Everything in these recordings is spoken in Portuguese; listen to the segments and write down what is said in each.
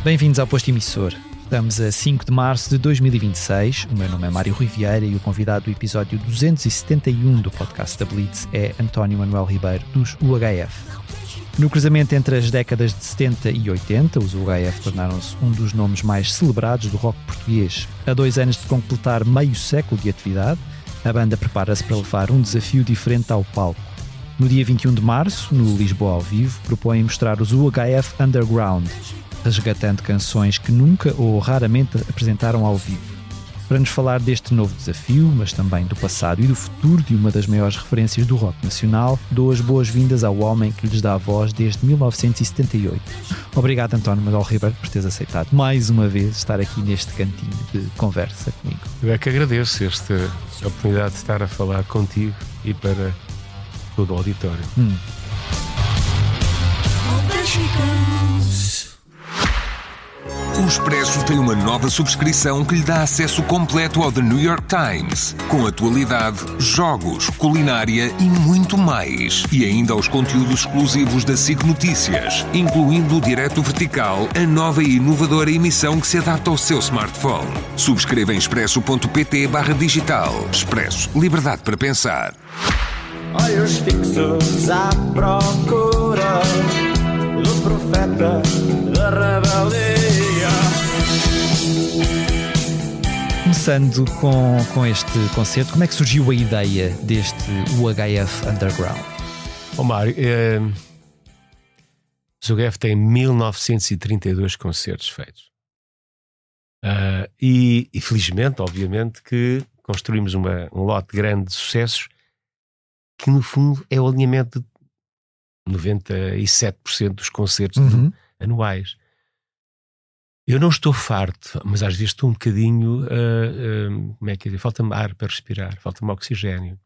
Bem-vindos ao Posto Emissor. Estamos a 5 de março de 2026. O meu nome é Mário Rui Vieira e o convidado do episódio 271 do podcast da Blitz é António Manuel Ribeiro, dos UHF. No cruzamento entre as décadas de 70 e 80, os UHF tornaram-se um dos nomes mais celebrados do rock português. A 2 anos de completar meio século de atividade, a banda prepara-se para levar um desafio diferente ao palco. No dia 21 de março, no Lisboa ao Vivo, propõem mostrar os UHF Underground, resgatando canções que nunca ou raramente apresentaram ao vivo. Para nos falar deste novo desafio, mas também do passado e do futuro de uma das maiores referências do rock nacional, dou as boas-vindas ao homem que lhes dá a voz desde 1978. Obrigado, António Manuel Ribeiro, por teres aceitado mais uma vez estar aqui neste cantinho de conversa comigo. Eu é que agradeço esta oportunidade de estar a falar contigo e para todo o auditório. O Expresso tem uma nova subscrição que lhe dá acesso completo ao The New York Times, com atualidade, jogos, culinária e muito mais. E ainda aos conteúdos exclusivos da SIC Notícias, incluindo o Direto Vertical, a nova e inovadora emissão que se adapta ao seu smartphone. Subscreva em expresso.pt/digital. Expresso. Liberdade para pensar. Olhos fixos à procura do profeta da rebeldia. Começando com este concerto, como é que surgiu a ideia deste UHF Underground? Mário, os UHF têm 1932 concertos feitos. E felizmente, obviamente, que construímos um lote grande de sucessos que no fundo é o alinhamento de 97% dos concertos anuais. Eu não estou farto, mas às vezes estou um bocadinho, como é que é dizer? Falta-me ar para respirar, falta-me oxigênio.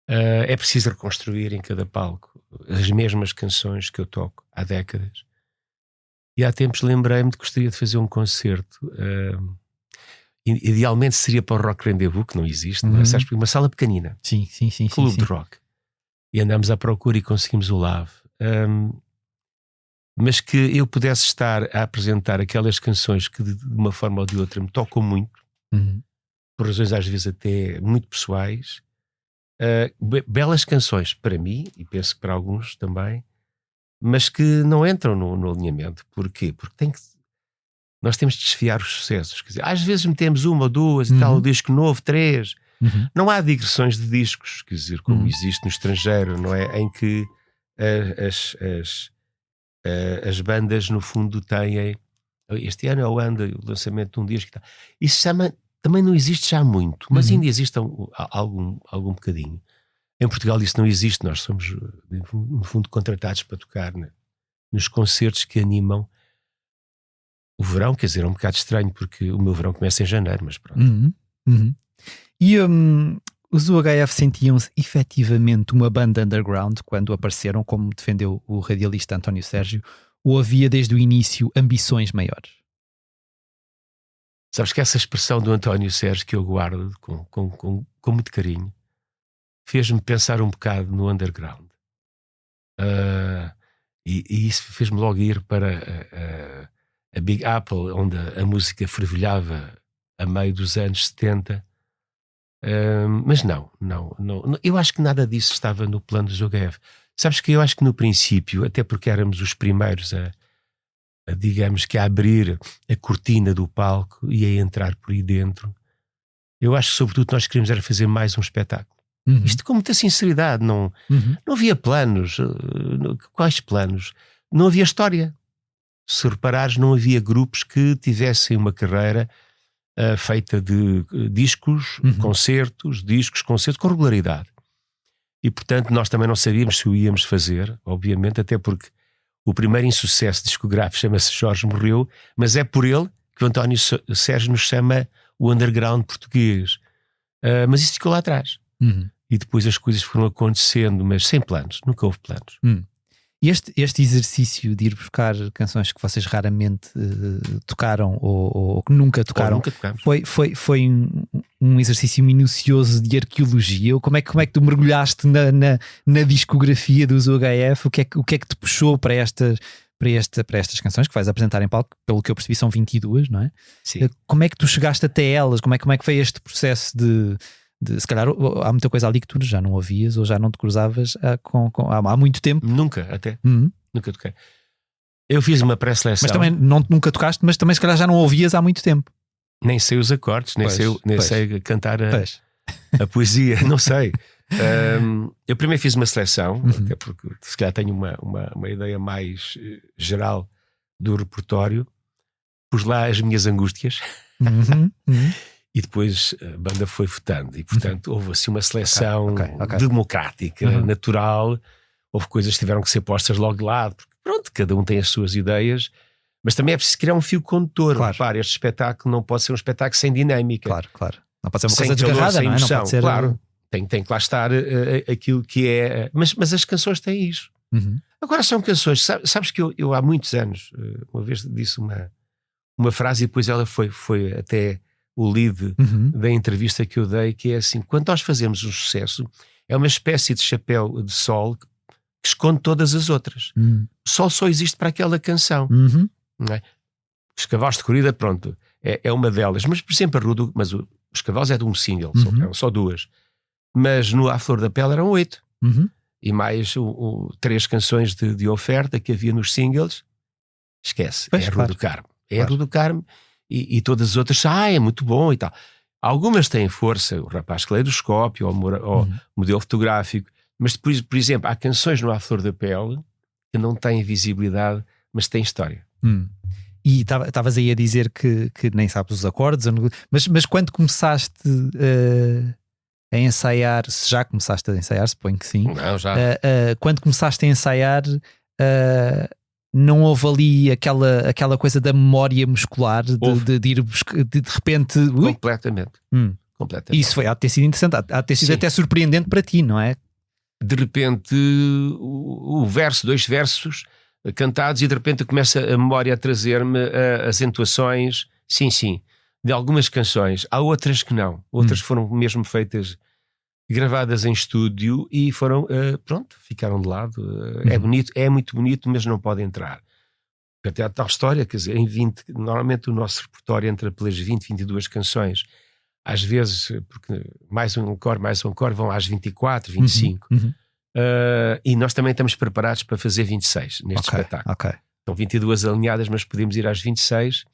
É preciso reconstruir em cada palco as mesmas canções que eu toco há décadas. E há tempos lembrei-me de que gostaria de fazer um concerto. Idealmente seria para o Rock Rendezvous, que não existe, não é? Sabes, uma sala pequenina. Sim. Clube de rock. E andamos à procura e conseguimos o LAV. Mas que eu pudesse estar a apresentar aquelas canções que de uma forma ou de outra me tocam muito, por razões às vezes até muito pessoais, belas canções para mim, e penso que para alguns também, mas que não entram no alinhamento. Porquê? Porque nós temos de desfiar os sucessos. Quer dizer, às vezes metemos uma ou duas e tal, um disco novo, 3. Não há digressões de discos, quer dizer, como existe no estrangeiro, não é? Em que as bandas no fundo têm, este ano é o ano do lançamento de um disco, isso também não existe já muito, mas ainda existe algum bocadinho. Em Portugal isso não existe, nós somos no fundo contratados para tocar nos concertos que animam o verão. Quer dizer, é um bocado estranho porque o meu verão começa em janeiro, mas pronto. E os UHF sentiam-se efetivamente uma banda underground quando apareceram, como defendeu o radialista António Sérgio, ou havia desde o início ambições maiores? Sabes que essa expressão do António Sérgio, que eu guardo com muito carinho, fez-me pensar um bocado no underground. E isso fez-me logo ir para a Big Apple, onde a música fervilhava a meio dos anos 70. Mas não, eu acho que nada disso estava no plano dos UHF. Sabes que eu acho que no princípio, até porque éramos os primeiros digamos que a abrir a cortina do palco e a entrar por aí dentro, eu acho que sobretudo nós queríamos era fazer mais um espetáculo. Isto com muita sinceridade, não havia planos. Quais planos? Não havia história. Se reparares, não havia grupos que tivessem uma carreira feita de discos, concertos, com regularidade. E portanto nós também não sabíamos se o íamos fazer, obviamente, até porque o primeiro insucesso discográfico chama-se Jorge Morreu, mas é por ele que o António Sérgio nos chama o underground português. Mas isso ficou lá atrás. E depois as coisas foram acontecendo, mas sem planos, nunca houve planos. E este exercício de ir buscar canções que vocês raramente tocaram ou que nunca tocaram, foi um exercício minucioso de arqueologia? Como é que tu mergulhaste na discografia dos UHF? O que é que te puxou para para estas canções que vais apresentar em palco, pelo que eu percebi são 22, não é? Sim. Como é que tu chegaste até elas? Como é que foi este processo de se calhar há muita coisa ali que tu já não ouvias ou já não te cruzavas há muito tempo? Nunca, até. Nunca toquei. Eu fiz uma pré-seleção. Mas também nunca tocaste, mas também se calhar já não ouvias há muito tempo. Nem sei os acordes, nem sei cantar a poesia, não sei. Eu primeiro fiz uma seleção, até porque se calhar tenho uma ideia mais geral do repertório. Pus lá as minhas angústias e depois a banda foi votando. E portanto houve assim uma seleção democrática, natural. Houve coisas que tiveram que ser postas logo de lado, porque pronto, cada um tem as suas ideias. Mas também é preciso criar um fio condutor. Claro. Repare, este espetáculo não pode ser um espetáculo sem dinâmica. Claro. Não pode ser uma sem coisa calor, desgarrada, sem não é? emoção. Não pode ser... Claro, tem que lá estar aquilo que é. Mas as canções têm isso. Agora são canções. Sabes que eu há muitos anos, uma vez disse uma frase e depois ela foi até o lead da entrevista que eu dei, que é assim: quando nós fazemos um sucesso, é uma espécie de chapéu de sol que esconde todas as outras. O sol só existe para aquela canção. Não é? Os Cavalos de Corrida, pronto, é uma delas. Mas, por exemplo, mas os Cavalos é de um single, eram só 2. Mas no A Flor da Pele eram 8. E mais 3 canções de oferta que havia nos singles. Esquece, pois, é a Rua do Carmo. É a Rua do Carmo e todas as outras, é muito bom e tal. Algumas têm força, o Rapaz Caleidoscópio ou Modelo Fotográfico. Mas depois, por exemplo, há canções no A Flor da Pele que não têm visibilidade, mas têm história. E estavas aí a dizer que nem sabes os acordes, mas quando começaste a ensaiar, se já começaste a ensaiar, suponho que sim. Não, já. Quando começaste a ensaiar, não houve ali aquela coisa da memória muscular de ir buscar, de repente. Completamente. Completamente. Isso há de ter sido interessante, há de ter sido até surpreendente para ti, não é? De repente, o verso, 2 versos cantados, e de repente começa a memória a trazer-me as entoações, sim, de algumas canções. Há outras que não. Outras foram mesmo feitas, gravadas em estúdio e foram, ficaram de lado. É bonito, é muito bonito, mas não pode entrar. Até há tal história, quer dizer, normalmente o nosso repertório entra pelas 22 canções. Às vezes, porque mais um encore vão às 24, 25. E nós também estamos preparados para fazer 26 neste espetáculo. São 22 alinhadas, mas podemos ir às 26.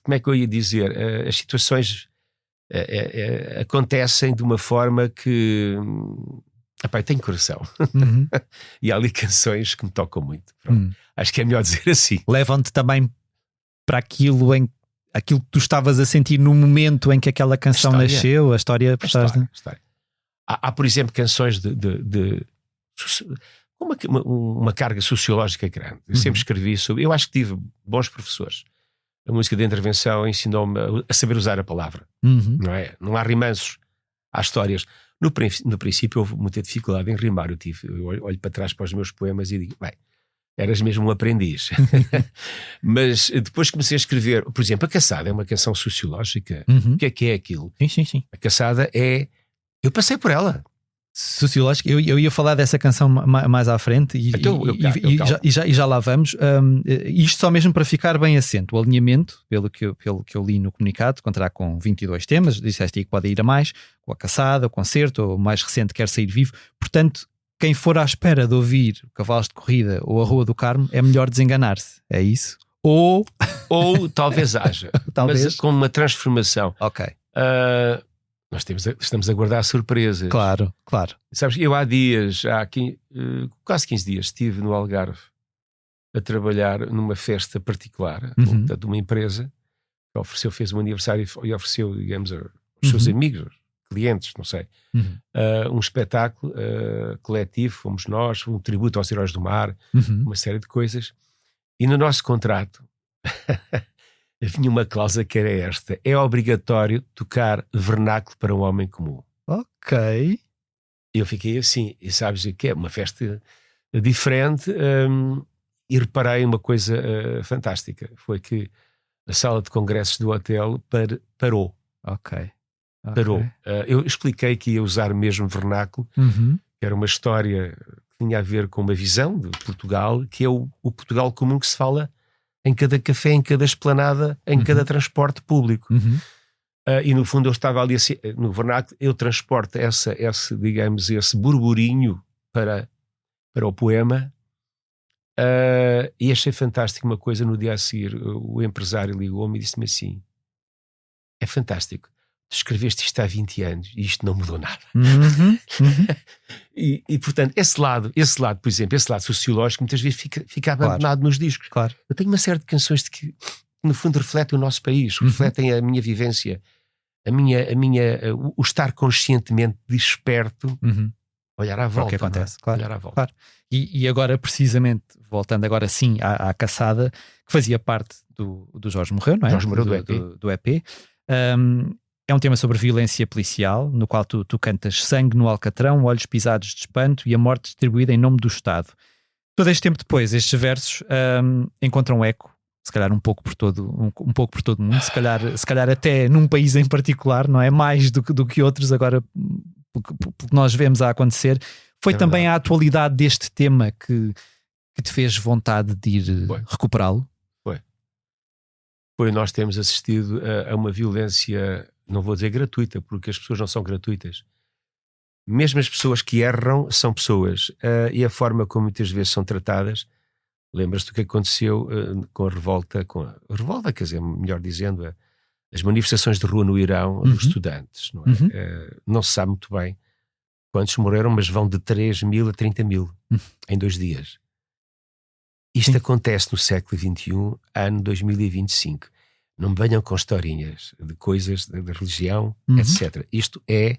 Como é que eu ia dizer? As situações acontecem de uma forma que... eu tenho coração. E há ali canções que me tocam muito. Acho que é melhor dizer assim. Levam-te também para aquilo que tu estavas a sentir no momento em que aquela canção nasceu, a história. Há, por exemplo, canções uma carga sociológica grande. Eu sempre escrevi sobre. Eu acho que tive bons professores. A música de intervenção ensinou-me a saber usar a palavra. Não é? Não há rimanços, há histórias. No princípio houve muita dificuldade em rimar. Eu olho para trás para os meus poemas e digo, eras mesmo um aprendiz. Mas depois comecei a escrever, por exemplo, A Caçada é uma canção sociológica. O que é aquilo? Sim. A Caçada é... Eu passei por ela. Sociológica, eu ia falar dessa canção mais à frente e já lá vamos. Isto só mesmo para ficar bem assento. O alinhamento, pelo que eu li no comunicado, contará com 22 temas. Disseste aí que pode ir a mais, com A Caçada, o concerto, ou o mais recente Quer Sair Vivo. Portanto, quem for à espera de ouvir Cavalos de Corrida ou A Rua do Carmo, é melhor desenganar-se. É isso? Ou talvez haja. Mas com uma transformação. Nós estamos a guardar surpresas. Claro. Sabes, eu há quase 15 dias, estive no Algarve a trabalhar numa festa particular, de uma empresa que fez um aniversário e ofereceu, digamos, aos seus amigos, clientes, não sei, um espetáculo coletivo. Fomos nós, um tributo aos heróis do mar, uma série de coisas. E no nosso contrato havia uma cláusula que era esta: é obrigatório tocar vernáculo para um homem comum. Ok. Eu fiquei assim, e sabes o que é? Uma festa diferente, e reparei uma coisa fantástica, foi que a sala de congressos do hotel parou. Ok. Parou. Eu expliquei que ia usar mesmo vernáculo, que era uma história que tinha a ver com uma visão de Portugal, que é o Portugal comum que se fala em cada café, em cada esplanada, em cada transporte público. E no fundo eu estava ali assim, no vernáculo, eu transporto esse burburinho para o poema. E achei fantástico uma coisa. No dia a seguir o empresário ligou-me e disse-me assim: é fantástico, tu escreveste isto há 20 anos e isto não mudou nada. E portanto esse lado, por exemplo, esse lado sociológico muitas vezes fica abandonado nos discos. Claro. Eu tenho uma série de canções que no fundo refletem o nosso país, refletem a minha vivência, o estar conscientemente desperto, olhar à volta. O que acontece, claro. Olhar à volta. Claro. E agora, precisamente, voltando agora sim à Caçada, que fazia parte do Jorge Morreu, não é? Jorge Morreu do EP. É um tema sobre violência policial, no qual tu cantas sangue no Alcatrão, olhos pisados de espanto e a morte distribuída em nome do Estado. Todo este tempo depois, estes versos encontram eco, se calhar um pouco por todo o mundo, se calhar até num país em particular, não é? Mais do que outros agora, porque nós vemos a acontecer. Foi também a atualidade deste tema que te fez vontade de ir recuperá-lo? Foi. Nós temos assistido a uma violência, não vou dizer gratuita, porque as pessoas não são gratuitas. Mesmo as pessoas que erram são pessoas. E a forma como muitas vezes são tratadas. Lembras-te do que aconteceu com a revolta, quer dizer, melhor dizendo, as manifestações de rua no Irão dos estudantes, não é? Não se sabe muito bem quantos morreram, mas vão de 3 mil a 30 mil em 2 dias. Isto acontece no século XXI, ano 2025. Não me venham com historinhas de coisas de religião, etc. Isto é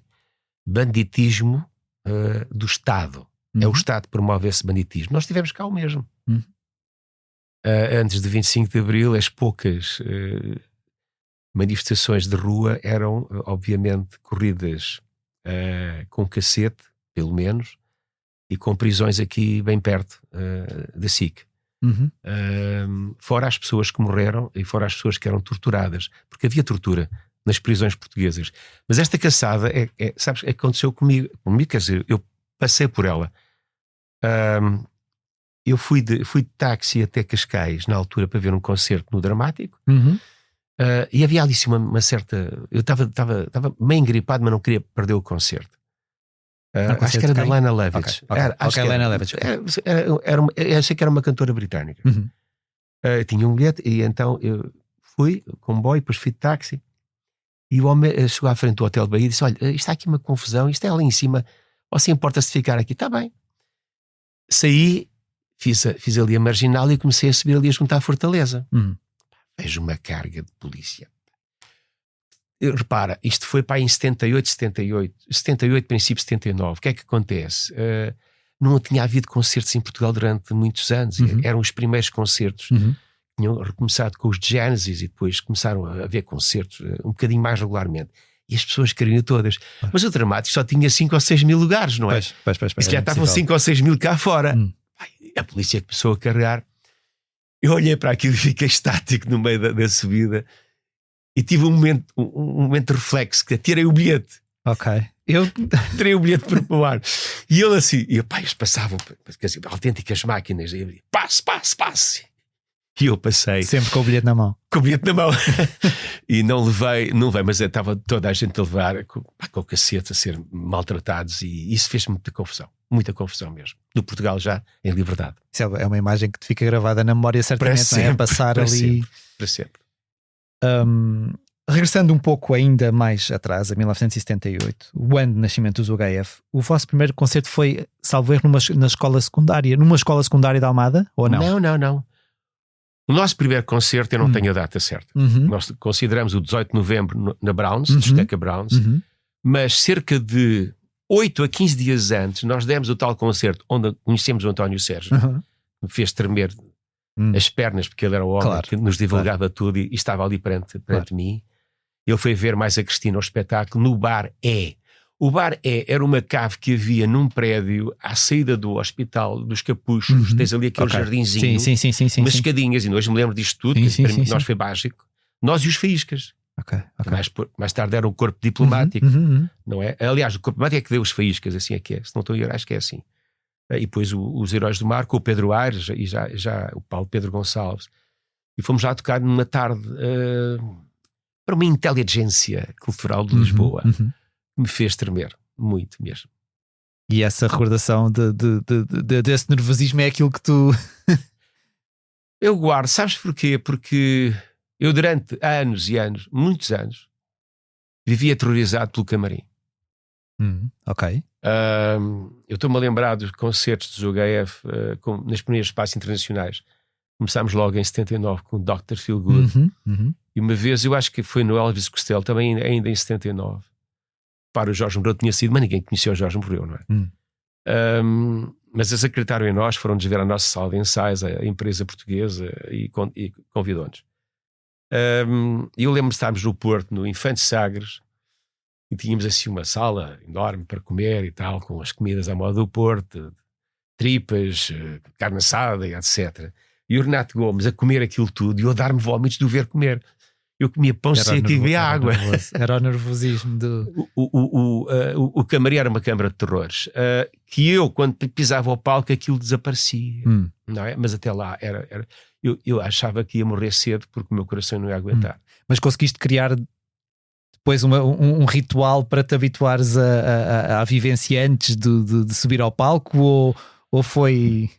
banditismo do Estado. É o Estado que promove esse banditismo. Nós tivemos cá o mesmo. Antes de 25 de Abril, as poucas manifestações de rua eram, obviamente, corridas com cacete, pelo menos, e com prisões aqui bem perto da SIC. Fora as pessoas que morreram e fora as pessoas que eram torturadas, porque havia tortura nas prisões portuguesas. Mas esta caçada, sabes, aconteceu comigo, quer dizer, eu passei por ela. Eu fui de táxi até Cascais na altura para ver um concerto no Dramático. E havia ali uma certa... Eu estava meio engripado, mas não queria perder o concerto. Acho que era da Lana Lovitch. Lana Lovitch. Eu sei que era uma cantora britânica. Tinha um bilhete e então eu fui, comboio, depois fui de táxi. E o homem chegou à frente do Hotel Bahia e disse: olha, isto está aqui uma confusão, isto é ali em cima, você importa-se de ficar aqui? Está bem. Saí, fiz ali a marginal e comecei a subir ali a juntar a Fortaleza. Vejo uma carga de polícia. Repara, isto foi para aí em 78, princípio 79. O que é que acontece? Não tinha havido concertos em Portugal durante muitos anos. Eram os primeiros concertos. Tinham recomeçado com os Genesis e depois começaram a haver concertos um bocadinho mais regularmente. E as pessoas queriam todas. Mas o Dramático só tinha 5 ou 6 mil lugares, não é? E já estavam 5 ou 6 mil cá fora. A polícia começou a carregar. Eu olhei para aquilo e fiquei estático no meio da subida. E tive um momento de reflexo, que tirei o bilhete. Eu tirei o bilhete para o ar. E ele assim, e eles passavam, autênticas máquinas, e eu, passe. E eu passei. Sempre com o bilhete na mão. Com o bilhete na mão. E não levei, mas estava toda a gente a levar com o cacete, a ser maltratados, e isso fez-me muita confusão mesmo. No Portugal já, em liberdade. Isso é uma imagem que te fica gravada na memória, certamente, para sempre, não é? Passar para ali. Sempre, para sempre. Regressando um pouco ainda mais atrás, a 1978, o ano de nascimento dos UHF, o vosso primeiro concerto foi, salvo erro, numa escola secundária de Almada, ou não? Não. O nosso primeiro concerto, eu não tenho a data certa. Nós consideramos o 18 de novembro na Browns, discoteca Browns, mas cerca de 8 a 15 dias antes, nós demos o tal concerto onde conhecemos o António Sérgio, que me fez tremer as pernas, porque ele era o homem que nos divulgava tudo e estava ali perante mim. Ele foi ver mais a Cristina ao espetáculo no Bar E. O Bar E era uma cave que havia num prédio à saída do Hospital dos Capuchos. Tens ali aquele jardinzinho, umas escadinhas, e hoje me lembro disto tudo, nós foi mágico. Nós e os Faíscas. Mais tarde era o corpo diplomático, não é? Aliás, o corpo diplomático é que deu os Faíscas, assim é que é. Se não estou a ir, acho que é assim. e depois os Heróis do Mar com o Pedro Aires e já o Paulo Pedro Gonçalves. E fomos lá tocar numa tarde para uma inteligência cultural de Lisboa. Que me fez tremer, muito mesmo. E essa recordação desse nervosismo é aquilo que tu... Eu guardo, sabes porquê? Porque eu durante anos e anos, muitos anos, vivia aterrorizado pelo camarim. Ok. Eu estou-me a lembrar dos concertos do UHF nas primeiras espaços internacionais. Começámos logo em 79 com o Dr. Feelgood. E uma vez, eu acho que foi no Elvis Costello, também ainda em 79. Para o Jorge morreu, tinha sido, mas ninguém conhecia o Jorge morreu, não é? Mas eles acreditaram em nós, foram-nos ver a nossa sala de ensaios, a empresa portuguesa, e convidou-nos. Eu lembro de estarmos no Porto, no Infante Sagres, e tínhamos assim uma sala enorme para comer e tal, com as comidas à moda do Porto, tripas, carne assada e etc. E o Renato Gomes a comer aquilo tudo e eu a dar-me vómitos de o ver comer. Eu comia pão seco e bebia água. Era o nervosismo do... O camarim era uma câmara de terrores. Que eu, quando pisava ao palco, aquilo desaparecia. Não é? Mas até lá eu achava que ia morrer cedo porque o meu coração não ia aguentar. Mas conseguiste criar depois um ritual para te habituares à vivência antes de subir ao palco? Ou foi...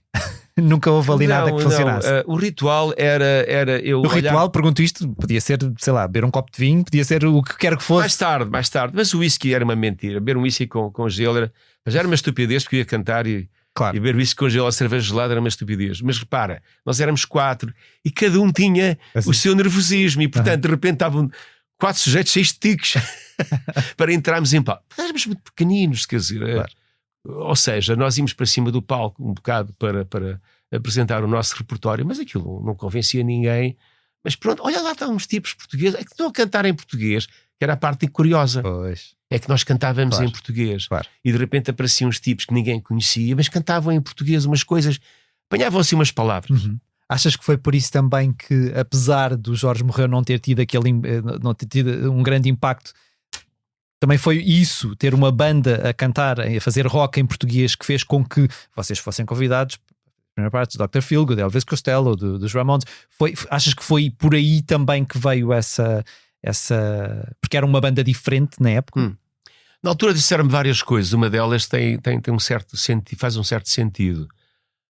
Nunca houve ali nada que funcionasse? O ritual era eu o ritual, pergunto isto, podia ser, sei lá, beber um copo de vinho, podia ser o que quer que fosse. Mais tarde. Mas o whisky era uma mentira. Beber um whisky com gelo mas era uma estupidez, porque eu ia cantar e beber whisky com gelo a cerveja gelada era uma estupidez. Mas repara, nós éramos 4 e cada um tinha o seu nervosismo e portanto de repente estavam 4 sujeitos cheios de tiques para entrarmos em palco. Éramos muito pequeninos, quer dizer... Ou seja, nós íamos para cima do palco um bocado para apresentar o nosso repertório, mas aquilo não convencia ninguém. Mas pronto, olha lá, estão uns tipos portugueses, é que estão a cantar em português, que era a parte curiosa. Pois. É que nós cantávamos em português. E de repente apareciam uns tipos que ninguém conhecia, mas cantavam em português umas coisas, apanhavam-se umas palavras. Achas que foi por isso também que, apesar do Jorge Morreu não ter tido um grande impacto, também foi isso, ter uma banda a cantar, a fazer rock em português, que fez com que vocês fossem convidados, primeira parte do Dr. Feelgood, Elvis Costello, dos Ramones. Achas que foi por aí também que veio essa porque era uma banda diferente na época? Na altura disseram-me várias coisas. Uma delas tem um certo sentido, faz um certo sentido.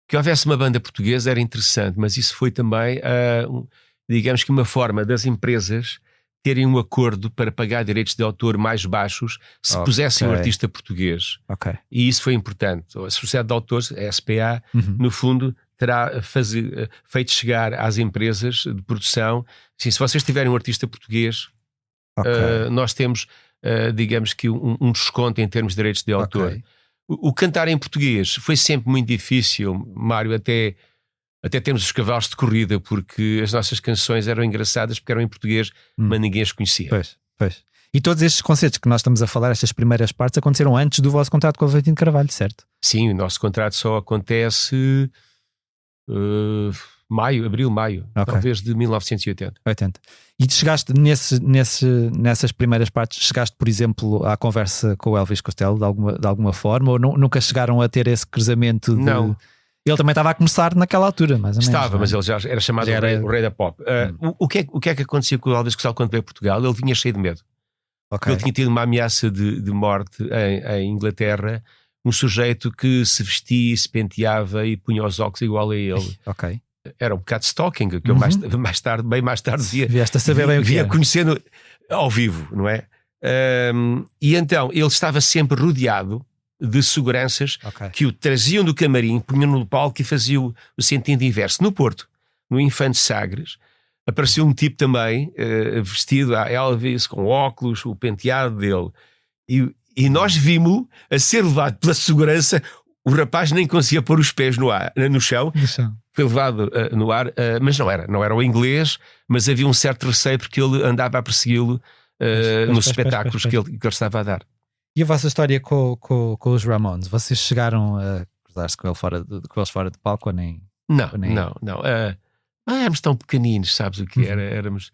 Que houvesse uma banda portuguesa era interessante, mas isso foi também, digamos que uma forma das empresas terem um acordo para pagar direitos de autor mais baixos se pusessem um artista português. E isso foi importante. A Sociedade de Autores, a SPA, no fundo, terá feito chegar às empresas de produção, assim, se vocês tiverem um artista português, nós temos, digamos que um desconto em termos de direitos de autor. O cantar em português foi sempre muito difícil, Mário, até termos os cavalos de corrida, porque as nossas canções eram engraçadas porque eram em português, mas ninguém as conhecia. Pois. E todos estes concertos que nós estamos a falar, estas primeiras partes, aconteceram antes do vosso contrato com o Valentino Carvalho, certo? Sim, o nosso contrato só acontece abril, maio, talvez de 1980. E chegaste nessas primeiras partes, chegaste, por exemplo, à conversa com o Elvis Costello de alguma forma, ou nunca chegaram a ter esse cruzamento? Não. Ele também estava a começar naquela altura, mais ou menos. Estava, mas ele já era chamado o rei da pop. O que é que acontecia com o Elvis Costello quando veio a Portugal? Ele vinha cheio de medo. Ele tinha tido uma ameaça de morte em Inglaterra, um sujeito que se vestia, se penteava e punha os óculos igual a ele. Era um bocado de stalking, que eu bem mais tarde via conhecendo ao vivo, não é? E então ele estava sempre rodeado de seguranças que o traziam do camarim, punham no palco e faziam o sentido inverso. No Porto, no Infante Sagres, apareceu um tipo também vestido a Elvis, com óculos, o penteado dele, e nós vimos-o a ser levado pela segurança. O rapaz nem conseguia pôr os pés no chão. Foi levado no ar, mas não era o inglês, mas havia um certo receio porque ele andava a persegui-lo nos espetáculos que ele estava a dar. E a vossa história com os Ramones? Vocês chegaram a cruzar-se com eles fora de palco ou nem? Não. Éramos tão pequeninos, sabes o que era? Éramos,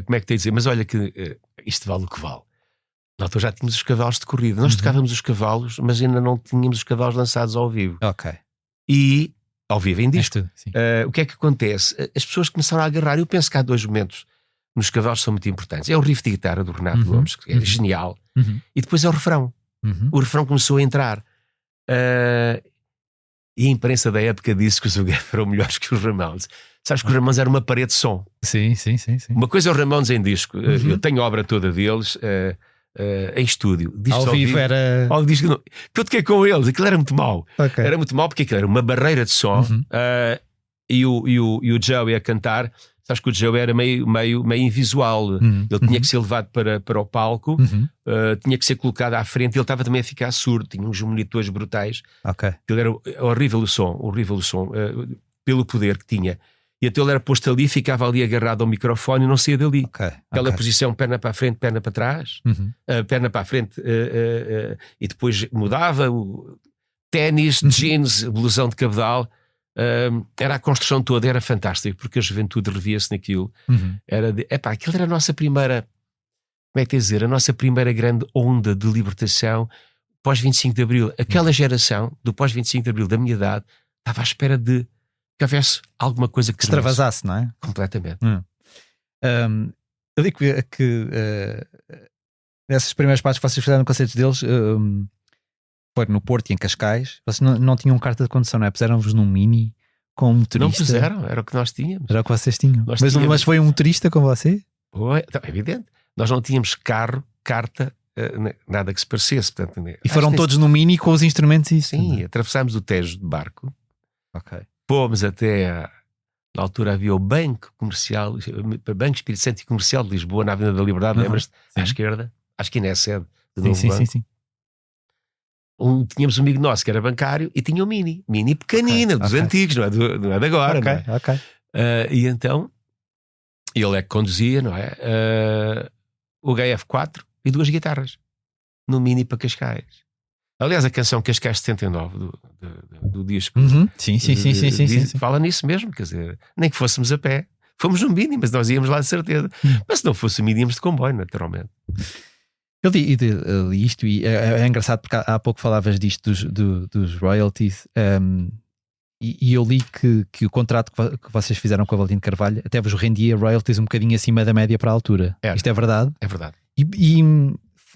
como é que te dizer? Mas olha que isto vale o que vale. Na altura já tínhamos os cavalos de corrida. Nós tocávamos os cavalos, mas ainda não tínhamos os cavalos lançados ao vivo. Ok. E ao vivo em disco. Tudo, sim. O que é que acontece? As pessoas começaram a agarrar. Eu penso que há 2 momentos nos cavalos que são muito importantes. É o riff de guitarra do Renato Gomes, que é genial. E depois é o refrão. O refrão começou a entrar. E a imprensa da época disse que os Ugueff eram melhores que os Ramones. Sabes que os Ramones eram uma parede de som. Sim. Uma coisa é os Ramones em disco. Eu tenho a obra toda deles em estúdio. Ao vivo era... Ao disco, não. Eu toquei com eles. Aquilo era muito mau. Okay. Era muito mau porque aquilo era uma barreira de som. E o Joe ia cantar. Sabes que o Joe era meio invisual. Ele tinha que ser levado para o palco, tinha que ser colocado à frente. Ele estava também a ficar surdo, tinha uns monitores brutais. Ele era horrível o som, pelo poder que tinha. E até ele era posto ali, ficava ali agarrado ao microfone e não saía dali. Aquela posição, perna para a frente, perna para trás, perna para a frente, e depois mudava. Ténis, jeans, blusão de cabedal. Era a construção toda, era fantástico, porque a juventude revia-se naquilo. Aquilo era a nossa primeira, como é que dizer, a nossa primeira grande onda de libertação pós 25 de Abril. Aquela geração do pós 25 de Abril da minha idade estava à espera de que houvesse alguma coisa que extravasasse, não é? Completamente. Eu digo que nessas primeiras partes que vocês fizeram no concertos deles, foi no Porto e em Cascais, vocês não tinham carta de condução, não é? Puseram-vos num Mini com um motorista. Não puseram, era o que nós tínhamos. Era o que vocês tinham. Mas foi um motorista com você? Foi, é evidente. Nós não tínhamos carro, carta, nada que se parecesse. Portanto, e foram todos no Mini com os instrumentos e isso? Sim, atravessámos o Tejo de barco. Fomos até... Na altura havia o Banco Comercial, Banco Espírito Santo e Comercial de Lisboa, na Avenida da Liberdade, lembras-te? À esquerda. Acho que ainda é sede do novo banco. Sim. Tínhamos um amigo nosso que era bancário e tinha um Mini pequenino, dos antigos, não é de agora. E então ele é que conduzia, não é? O HF4 e 2 guitarras no Mini para Cascais. Aliás, a canção Cascais 79 do disco sim. Fala nisso mesmo, quer dizer, nem que fôssemos a pé. Fomos no Mini, mas nós íamos lá de certeza. Mas se não fosse o Mini, íamos de comboio, naturalmente. Eu li isto e é engraçado porque há pouco falavas disto dos royalties, e eu li que o contrato que vocês fizeram com a Valentim de Carvalho até vos rendia royalties um bocadinho acima da média para a altura. Isto é verdade? É verdade. E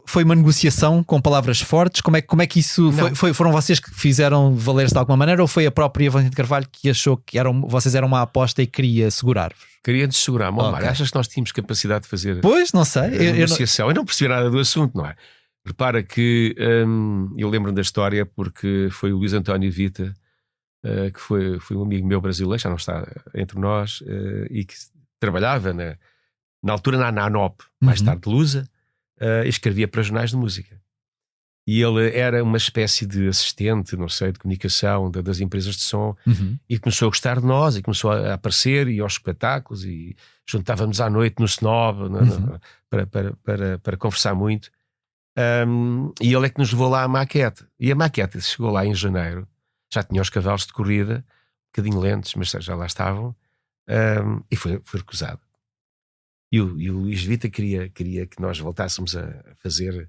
foi uma negociação com palavras fortes? Como é que isso foram vocês que fizeram valer-se de alguma maneira, ou foi a própria Valentim de Carvalho que achou que vocês eram uma aposta e queria segurar-vos? Queria-nos segurar. Achas que nós tínhamos capacidade de fazer não sei. Negociação? Eu não percebi nada do assunto, não é? Repara que eu lembro da história porque foi o Luís António Vita, que foi um amigo meu brasileiro, já não está entre nós, e que trabalhava na altura na ANOP, mais tarde Lusa, escrevia para jornais de música. E ele era uma espécie de assistente, não sei, de comunicação das empresas de som, e começou a gostar de nós, e começou a aparecer, e aos espetáculos, e juntávamos à noite no Snob para conversar muito. E ele é que nos levou lá à maquete. E a maquete chegou lá em janeiro, já tinha os cavalos de corrida, um bocadinho lentos, mas já lá estavam, e foi recusado. E o Luís Vita queria que nós voltássemos a fazer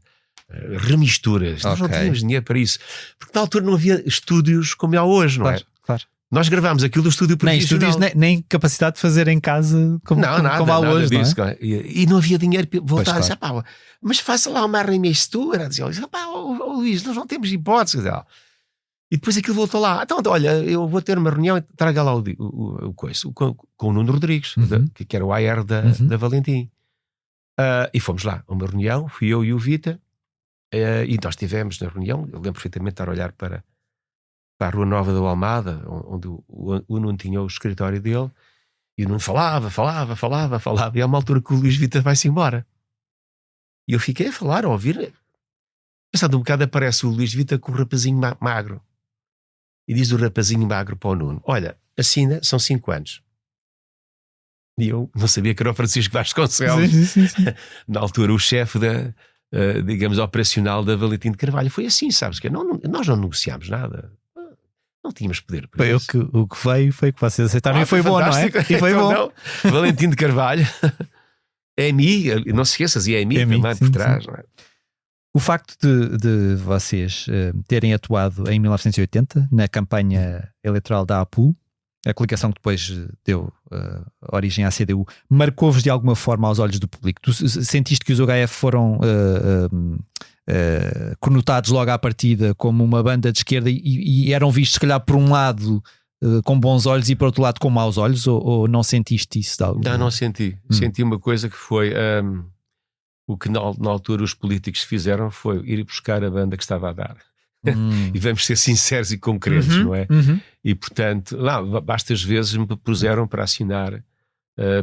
remisturas. Nós não tínhamos dinheiro para isso, porque na altura não havia estúdios como há hoje, não é? Claro. Nós gravámos aquilo do estúdio profissional. Nem capacidade de fazer em casa como há hoje, disso, não é? E não havia dinheiro para voltar. Claro. Mas faça lá uma remistura. Dizia, Luís, nós não temos hipótese. E depois aquilo voltou lá. Então, olha, eu vou ter uma reunião, traga lá com o Nuno Rodrigues, que era o AR da Valentim. E fomos lá a uma reunião, fui eu e o Vita, e nós estivemos na reunião. Eu lembro perfeitamente de estar a olhar para a Rua Nova da Almada, onde o Nuno tinha o escritório dele, e o Nuno falava, e há uma altura que o Luís Vita vai-se embora. E eu fiquei a falar, a ouvir. Passado um bocado aparece o Luís Vita com o rapazinho magro. E diz o rapazinho magro para o Nuno: olha, assina, são 5 anos. E eu não sabia que era o Francisco Vasconcelos. Sim. Na altura o chefe digamos, operacional da Valentim de Carvalho. Foi assim, sabes? Nós não negociámos nada. Não tínhamos poder para isso. O que veio foi que vocês aceitaram e foi bom, não é? E foi bom. Não. Valentim de Carvalho, EMI, não se esqueças, e EMI também por trás, não é? O facto de vocês terem atuado em 1980 na campanha eleitoral da APU, a coligação que depois deu origem à CDU, marcou-vos de alguma forma aos olhos do público? Tu sentiste que os UHF foram conotados logo à partida como uma banda de esquerda e eram vistos, se calhar, por um lado com bons olhos e por outro lado com maus olhos? Ou não sentiste isso? Não senti. Senti uma coisa que foi... o que na altura os políticos fizeram foi ir buscar a banda que estava a dar. E vamos ser sinceros e concretos, não é? E portanto, bastas vezes me propuseram para assinar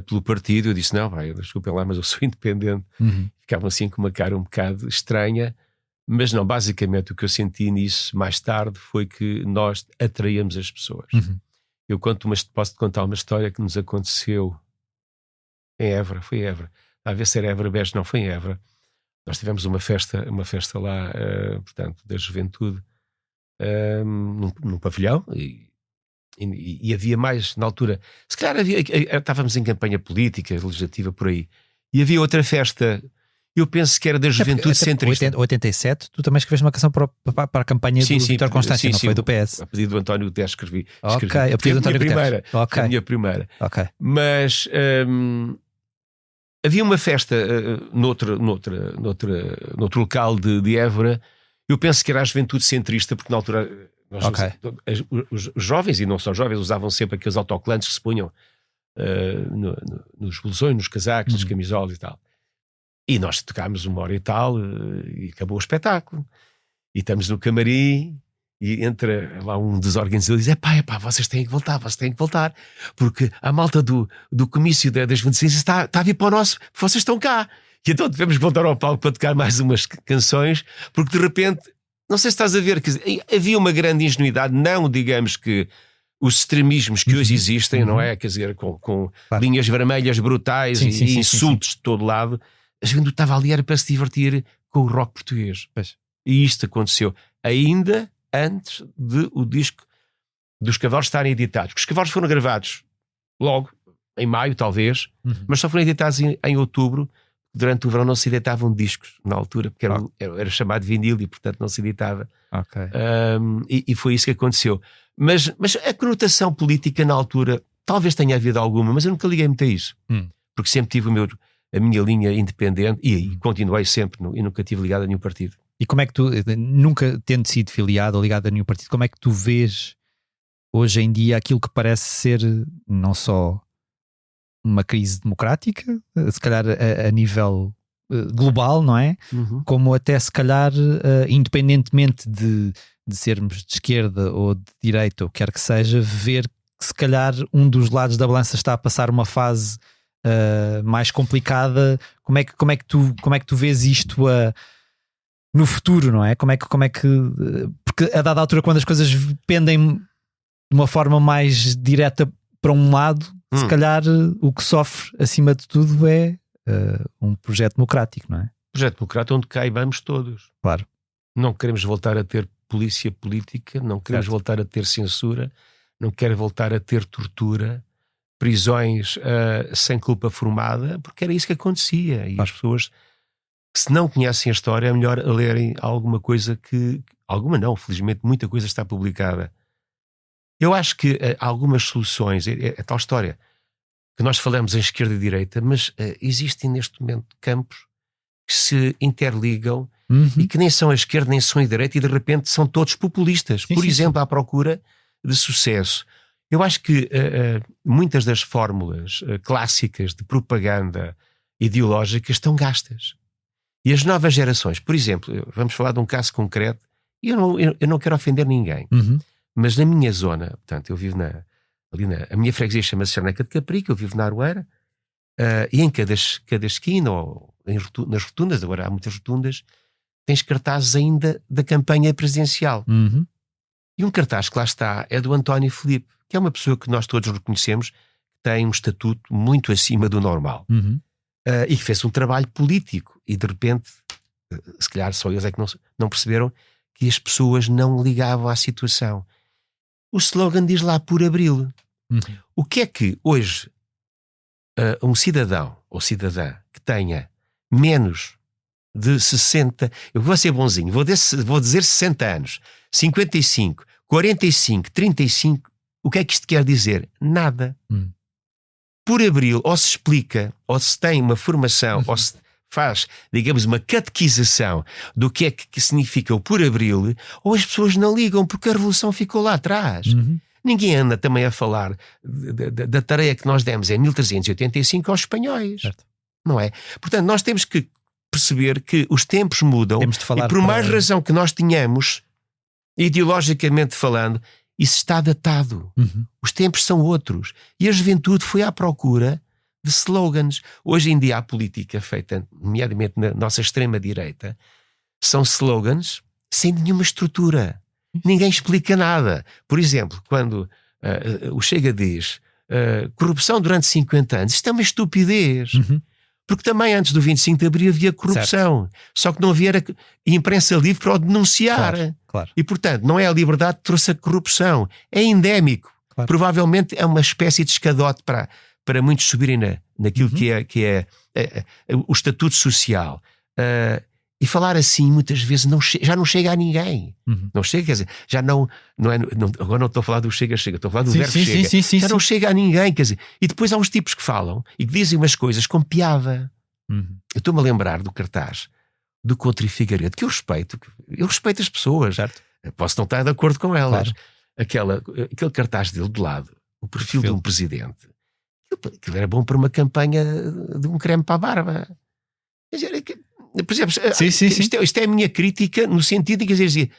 pelo partido. Eu disse: não, desculpem lá, mas eu sou independente. Ficavam assim com uma cara um bocado estranha. Mas não, basicamente o que eu senti nisso mais tarde foi que nós atraíamos as pessoas. Eu posso-te contar uma história que nos aconteceu em Évora. Foi em Évora. A ver se era Évora Beja, não, foi em Évora. Nós tivemos uma festa lá, portanto, da juventude, num pavilhão, e havia mais, na altura, se calhar estávamos em campanha política, legislativa, por aí, e havia outra festa, eu penso que era da juventude centrista. Em 87, tu também escreveste uma canção para a campanha do Vítor Constância, não foi do PS? A pedido do António Guterres escrevi. Ok, a pedido do António Guterres. A minha primeira. Ok. Mas... havia uma festa noutro local de Évora. Eu penso que era a juventude centrista, porque na altura os jovens, e não só jovens, usavam sempre aqueles autocolantes que se punham nos blusões, nos casacos, nas camisolas e tal. E nós tocámos 1 hora e tal, e acabou o espetáculo. E estamos no camarim, e entra lá um dos organizadores e diz: epá, vocês têm que voltar, porque a malta do comício das juventudes está a vir para o nosso, vocês estão cá. E então devemos voltar ao palco para tocar mais umas canções, porque de repente, não sei se estás a ver, quer dizer, havia uma grande ingenuidade, não digamos que os extremismos que hoje existem, não é? Quer dizer, com linhas vermelhas brutais e insultos de todo lado. A juventude estava ali, era para se divertir com o rock português. E isto aconteceu ainda antes de o disco dos Cavalos estarem editados. Os Cavalos foram gravados logo, em maio talvez, mas só foram editados em outubro. Durante o verão não se editavam discos na altura, porque era chamado vinil e portanto não se editava. E foi isso que aconteceu. Mas a conotação política na altura talvez tenha havido alguma, mas eu nunca liguei muito a isso, porque sempre tive a minha linha independente e continuei sempre e nunca tive ligado a nenhum partido. E como é que tu, nunca tendo sido filiado ou ligado a nenhum partido, como é que tu vês hoje em dia aquilo que parece ser não só uma crise democrática, se calhar a nível global, não é? Como até se calhar, independentemente de sermos de esquerda ou de direita, ou quer que seja, ver que se calhar um dos lados da balança está a passar uma fase mais complicada. Como é que tu vês isto no futuro, não é? Como é que porque a dada altura, quando as coisas pendem de uma forma mais direta para um lado, se calhar o que sofre acima de tudo é um projeto democrático, não é? Projeto democrático onde caibamos todos. Claro. Não queremos voltar a ter polícia política, não queremos voltar a ter censura, não quero voltar a ter tortura, prisões sem culpa formada, porque era isso que acontecia. E as pessoas que, se não conhecem a história, é melhor lerem alguma coisa alguma não, felizmente muita coisa está publicada. Eu acho que algumas soluções, é tal história que nós falamos em esquerda e direita, mas existem neste momento campos que se interligam e que nem são a esquerda nem são a direita e de repente são todos populistas, por exemplo, à procura de sucesso. Eu acho que muitas das fórmulas clássicas de propaganda ideológica estão gastas. E as novas gerações, por exemplo, vamos falar de um caso concreto, e eu não quero ofender ninguém, mas na minha zona, portanto, eu vivo a minha freguesia chama-se Charneca de Caprica, eu vivo na Aroeira, e em cada esquina, ou nas rotundas, agora há muitas rotundas, tens cartazes ainda da campanha presidencial. E um cartaz que lá está é do António Filipe, que é uma pessoa que nós todos reconhecemos que tem um estatuto muito acima do normal. E que fez um trabalho político. E de repente, se calhar só eles é que não perceberam que as pessoas não ligavam à situação. O slogan diz lá por abril. O que é que hoje um cidadão ou cidadã que tenha menos de 60, eu vou ser bonzinho, vou dizer 60 anos, 55, 45, 35, o que é que isto quer dizer? Nada. Por abril, ou se explica, ou se tem uma formação, ou se faz, digamos, uma catequização do que é que significa o por abril, ou as pessoas não ligam porque a revolução ficou lá atrás. Ninguém anda também a falar da tarefa que nós demos em 1385 aos espanhóis. Certo. Não é? Portanto, nós temos que perceber que os tempos mudam e por mais razão que nós tenhamos, ideologicamente falando, isso está datado. Os tempos são outros. E a juventude foi à procura de slogans. Hoje em dia a política feita, nomeadamente na nossa extrema-direita, são slogans sem nenhuma estrutura. Ninguém explica nada. Por exemplo, quando o Chega diz corrupção durante 50 anos, isto é uma estupidez. Porque também antes do 25 de Abril havia corrupção. Certo. Só que não havia imprensa livre para o denunciar. Claro. E portanto, não é a liberdade que trouxe a corrupção. É endémico. Claro. Provavelmente é uma espécie de escadote para muitos subirem naquilo que é o estatuto social. E falar assim muitas vezes já não chega a ninguém. Não chega, quer dizer, já não é, agora não estou a falar do chega, estou a falar do verbo chega. Já não chega a ninguém, quer dizer. E depois há uns tipos que falam e que dizem umas coisas com piada. Eu estou-me a lembrar do cartaz do Couto e Figueiredo, que eu respeito as pessoas. Certo. Posso não estar de acordo com elas. Claro. Aquele cartaz dele de lado, o perfil de um presidente, aquilo era bom para uma campanha de um creme para a barba. Quer dizer, por exemplo, isto é a minha crítica no sentido de dizer,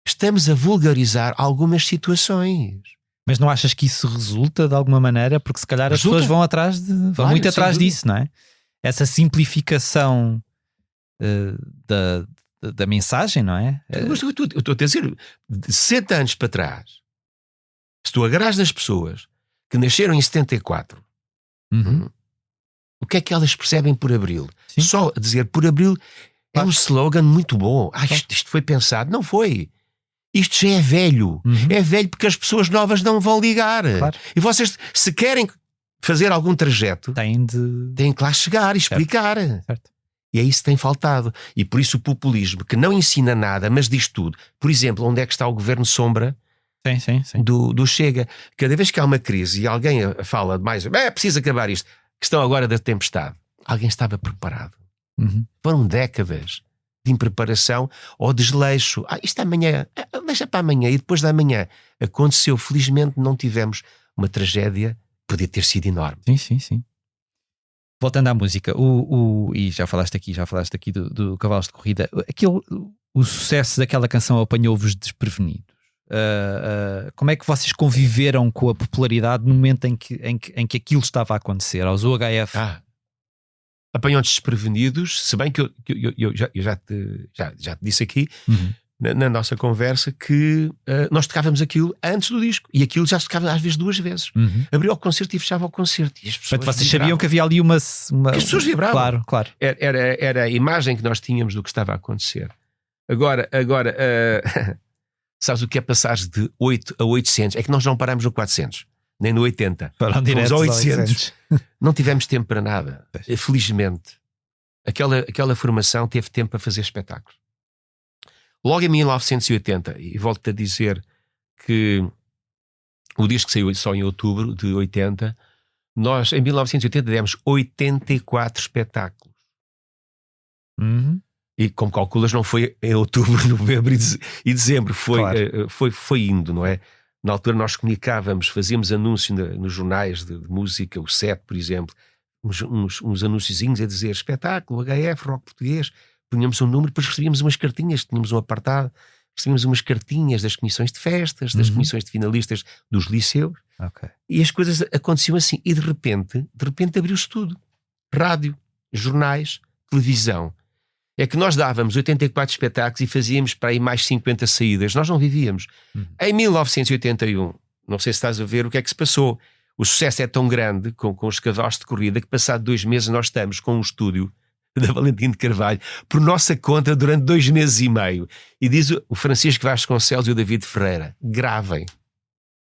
estamos a vulgarizar algumas situações. Mas não achas que isso resulta de alguma maneira? Porque se calhar as pessoas vão muito atrás disso, não é? Essa simplificação da mensagem, não é? Mas eu estou a dizer, de 60 anos para trás, se tu agarras nas pessoas que nasceram em 74, o que é que elas percebem por abril? Sim. Só dizer por abril é um slogan muito bom. Isto foi pensado. Não foi. Isto já é velho. É velho porque as pessoas novas não vão ligar. Claro. E vocês, se querem fazer algum trajeto, têm que lá chegar e explicar. Certo. E é isso que tem faltado. E por isso o populismo, que não ensina nada, mas diz tudo. Por exemplo, onde é que está o governo sombra? Sim. Do Chega. Cada vez que há uma crise e alguém fala mais, é preciso acabar isto. Questão agora da tempestade. Alguém estava preparado. Foram décadas de impreparação ou desleixo. Isto amanhã, deixa para amanhã. E depois da manhã aconteceu. Felizmente não tivemos uma tragédia. Podia ter sido enorme. Sim. Voltando à música, e já falaste aqui do Cavalos de Corrida. O sucesso daquela canção apanhou-vos desprevenidos. Como é que vocês conviveram com a popularidade no momento em que aquilo estava a acontecer aos UHF? Apanhou-nos desprevenidos, se bem que eu já te disse aqui na nossa conversa que nós tocávamos aquilo antes do disco e aquilo já se tocava às vezes 2 vezes. Abriu o concerto e fechava o concerto e as pessoas Portanto, vocês sabiam que havia ali uma... Que as pessoas vibravam. Claro. Era a imagem que nós tínhamos do que estava a acontecer. Agora sabes o que é passar de 8 a 800? É que nós não paramos no 400, nem no 80. Fomos ao 800. Não tivemos tempo para nada. Felizmente. Aquela formação teve tempo para fazer espetáculos. Logo em 1980, e volto-te a dizer que o disco saiu só em outubro de 80, nós em 1980 demos 84 espetáculos. E como calculas, não foi em outubro, novembro e dezembro, foi indo, não é? Na altura nós comunicávamos, fazíamos anúncios nos jornais de música, o SET, por exemplo, uns anúnciozinhos a dizer espetáculo, HF, rock português, punhamos um número, depois recebíamos umas cartinhas, tínhamos um apartado, recebíamos umas cartinhas das comissões de festas, das comissões de finalistas dos liceus, e as coisas aconteciam assim, e de repente abriu-se tudo. Rádio, jornais, televisão. É que nós dávamos 84 espetáculos e fazíamos para aí mais 50 saídas. Nós não vivíamos. Em 1981, não sei se estás a ver o que é que se passou. O sucesso é tão grande com os Cavalos de Corrida que passado 2 meses nós estamos com um estúdio da Valentim de Carvalho por nossa conta durante 2 meses e meio. E diz o Francisco Vasconcelos e o David Ferreira: gravem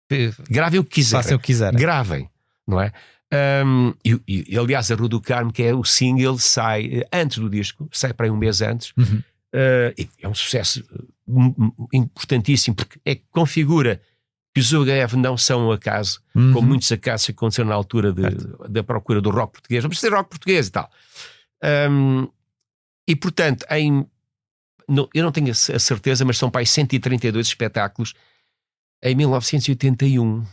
o que quiserem. Façam o que quiserem. Gravem, não é? E aliás, a Rua do Carmo, que é o single, sai antes do disco, sai para aí um mês antes. E é um sucesso importantíssimo, porque configura que os UHF não são um acaso, como muitos acasos que aconteceram na altura da procura do rock português. Vamos ter rock português e tal. E portanto, eu não tenho a certeza, mas são para aí 132 espetáculos em 1981.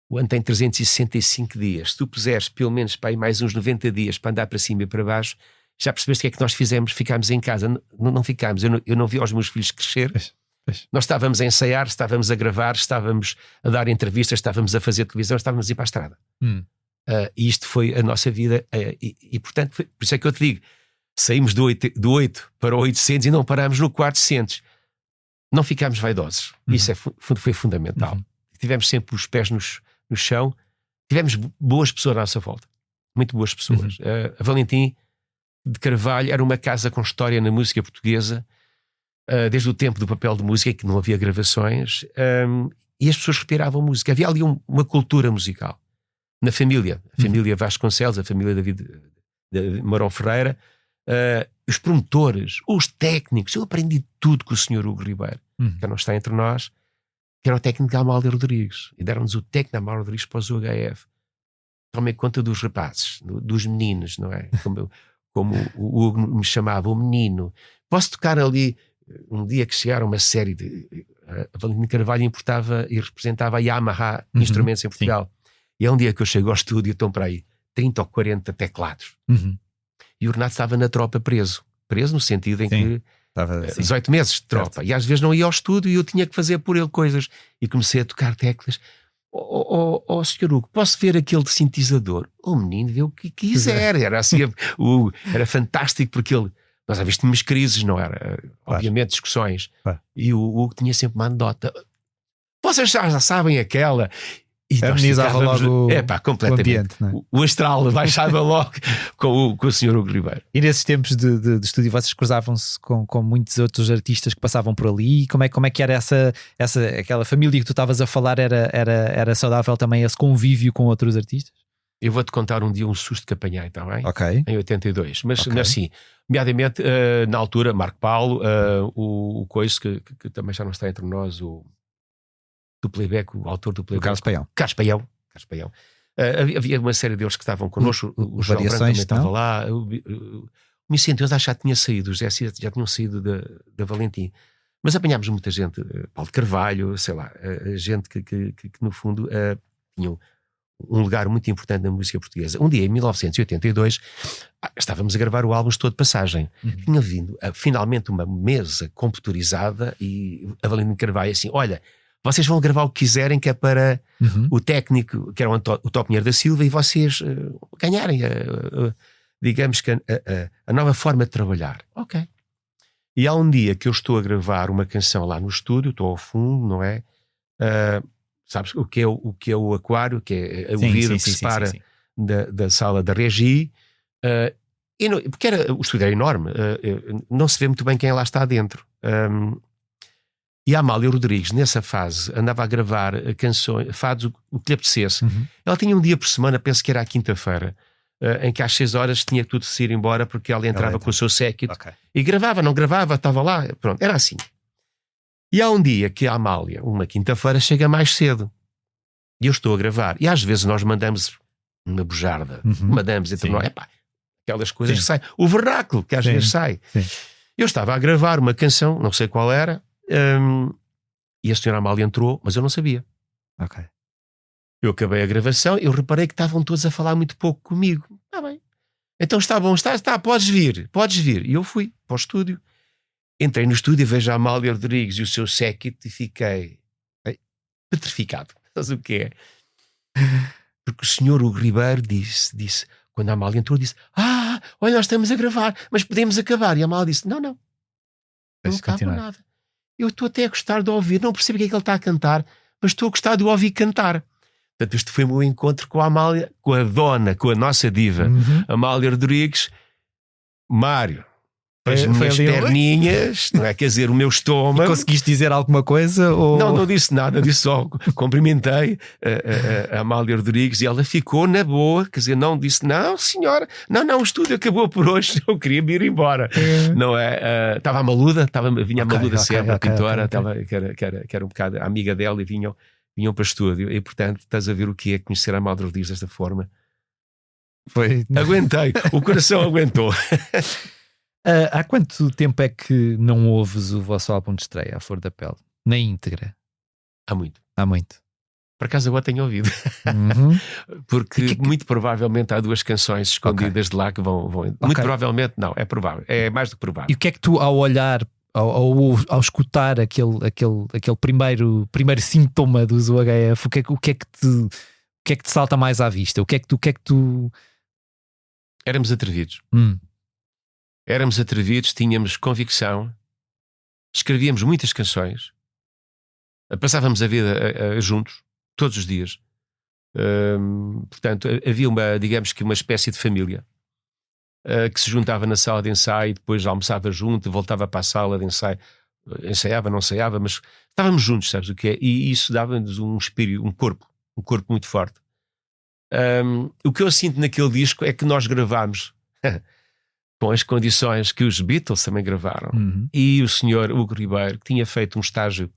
O ano tem 365 dias. Se tu puseres pelo menos para aí mais uns 90 dias para andar para cima e para baixo, já percebeste o que é que nós fizemos? Ficámos em casa. Não ficámos. Eu não vi os meus filhos crescer. Nós estávamos a ensaiar, estávamos a gravar, estávamos a dar entrevistas, estávamos a fazer televisão, estávamos a ir para a estrada. E isto foi a nossa vida. E portanto, por isso é que eu te digo, saímos do 8 para o 800 e não parámos no 400. Não ficámos vaidosos. Isso foi fundamental. Tivemos sempre os pés no chão. Tivemos boas pessoas à nossa volta. Muito boas pessoas. A Valentim de Carvalho era uma casa com história na música portuguesa, desde o tempo do papel de música, em que não havia gravações, e as pessoas respiravam música. Havia ali uma cultura musical. Na família. A família Vasconcelos, a família de Marão Ferreira, os promotores, os técnicos. Eu aprendi tudo com o Sr. Hugo Ribeiro, que não está entre nós, que era o técnico de Amália Rodrigues, e deram-nos o técnico de Amália Rodrigues para os UHF. Tomei conta dos rapazes, dos meninos, não é? Como o Hugo me chamava, o menino. Posso tocar ali, um dia que chegaram uma série de... A Valentim Carvalho importava e representava a Yamaha Instrumentos em Portugal. Sim. E é um dia que eu chego ao estúdio e estão para aí 30 ou 40 teclados. E o Renato estava na tropa preso no sentido em que... Estava, 18 meses de tropa, certo. E às vezes não ia ao estúdio e eu tinha que fazer por ele coisas, e comecei a tocar teclas. Sr. Hugo, posso ver aquele sintetizador? O menino vê o que quiser. Era assim, era fantástico, porque nós já viste umas crises, não era? Obviamente discussões, e o Hugo tinha sempre uma anedota. Vocês já sabem aquela. E amenizava logo completamente. O ambiente, não é? O astral baixava logo com o Sr. Hugo Ribeiro. E nesses tempos de estúdio vocês cruzavam-se com muitos outros artistas que passavam por ali? Como é que era aquela família que tu estavas a falar? Era saudável também esse convívio com outros artistas? Eu vou-te contar um dia um susto que apanhei, está bem? Ok. Em 82. Mas sim, nomeadamente na altura, Marco Paulo, o Coiso, que também já não está entre nós, do playback, o autor do playback, Carlos Paião. Havia uma série deles que estavam connosco, o João Branco também estava lá, o Vicente, eu já tinha saído, os José já tinham saído da Valentim, mas apanhámos muita gente, Paulo de Carvalho, sei lá, gente que no fundo tinham um lugar muito importante na música portuguesa. Um dia, em 1982, estávamos a gravar o álbum Estou de Passagem. Tinha vindo finalmente uma mesa computurizada e a Valentim Carvalho assim, olha, vocês vão gravar o que quiserem, que é para o técnico, que era o Tó Pinheiro da Silva, e vocês ganharem, digamos que a nova forma de trabalhar. Ok. E há um dia que eu estou a gravar uma canção lá no estúdio, estou ao fundo, não é? Sabes o que é o aquário, que é o vidro que separa da sala da Regi, porque o estúdio era enorme, não se vê muito bem quem lá está dentro. E a Amália Rodrigues, nessa fase, andava a gravar canções, fados, o que lhe apetecesse. Ela tinha um dia por semana, penso que era à quinta-feira, em que às 6 horas tinha tudo de se ir embora, porque ela entrava com o seu séquito e gravava, não gravava, estava lá, pronto, era assim. E há um dia que a Amália, uma quinta-feira, chega mais cedo e eu estou a gravar, e às vezes nós mandamos uma bujarda, mandamos entre nós, aquelas coisas que saem, o vernáculo que às vezes sai. Eu estava a gravar uma canção, não sei qual era, e a senhora Amália entrou, mas eu não sabia. Eu acabei a gravação, eu reparei que estavam todos a falar muito pouco comigo. Bem, então está bom, está, podes vir. E eu fui para o estúdio, entrei no estúdio, vejo a Amália Rodrigues e o seu séquito e fiquei petrificado. Sabes o que é? Porque o senhor Hugo Ribeiro disse, quando a Amália entrou, disse, olha, nós estamos a gravar, mas podemos acabar. E a Amália disse, não acaba nada. Eu estou até a gostar de ouvir, não percebo o que é que ele está a cantar, mas estou a gostar de ouvir cantar. Portanto, este foi o meu encontro com a Amália, com a nossa diva, Amália Rodrigues. Mário, As minhas perninhas, não é? Quer dizer, o meu estômago. E conseguiste dizer alguma coisa? Ou... Não disse nada, disse só, cumprimentei a Amália Rodrigues e ela ficou na boa, quer dizer, não disse, não senhora, não, o estúdio acabou por hoje, eu queria me ir embora. Não é? Estava a Maluda, vinha a Maluda sempre, a pintora, que era um bocado a amiga dela e vinham para o estúdio, e portanto estás a ver o que é conhecer a Amália Rodrigues desta forma. Foi... Aguentei, o coração aguentou. Há quanto tempo é que não ouves o vosso álbum de estreia, A Flor da Pele? Na íntegra? Há muito. Há muito. Por acaso agora tenho ouvido. Porque muito provavelmente há 2 canções escondidas de lá que vão... Muito provavelmente não, é provável. É mais do que provável. E o que é que tu, ao olhar, ao escutar aquele primeiro sintoma do UHF, o que é que te salta mais à vista? O que é que tu... Éramos atrevidos. Éramos atrevidos, tínhamos convicção, escrevíamos muitas canções, passávamos a vida juntos, todos os dias. Portanto, havia digamos que uma espécie de família que se juntava na sala de ensaio e depois almoçava junto, voltava para a sala de ensaio, ensaiava, não ensaiava, mas estávamos juntos, sabes o que é? E isso dava-nos um espírito, um corpo muito forte. O que eu sinto naquele disco é que nós gravámos com as condições que os Beatles também gravaram. E o senhor Hugo Ribeiro, que tinha feito um estágio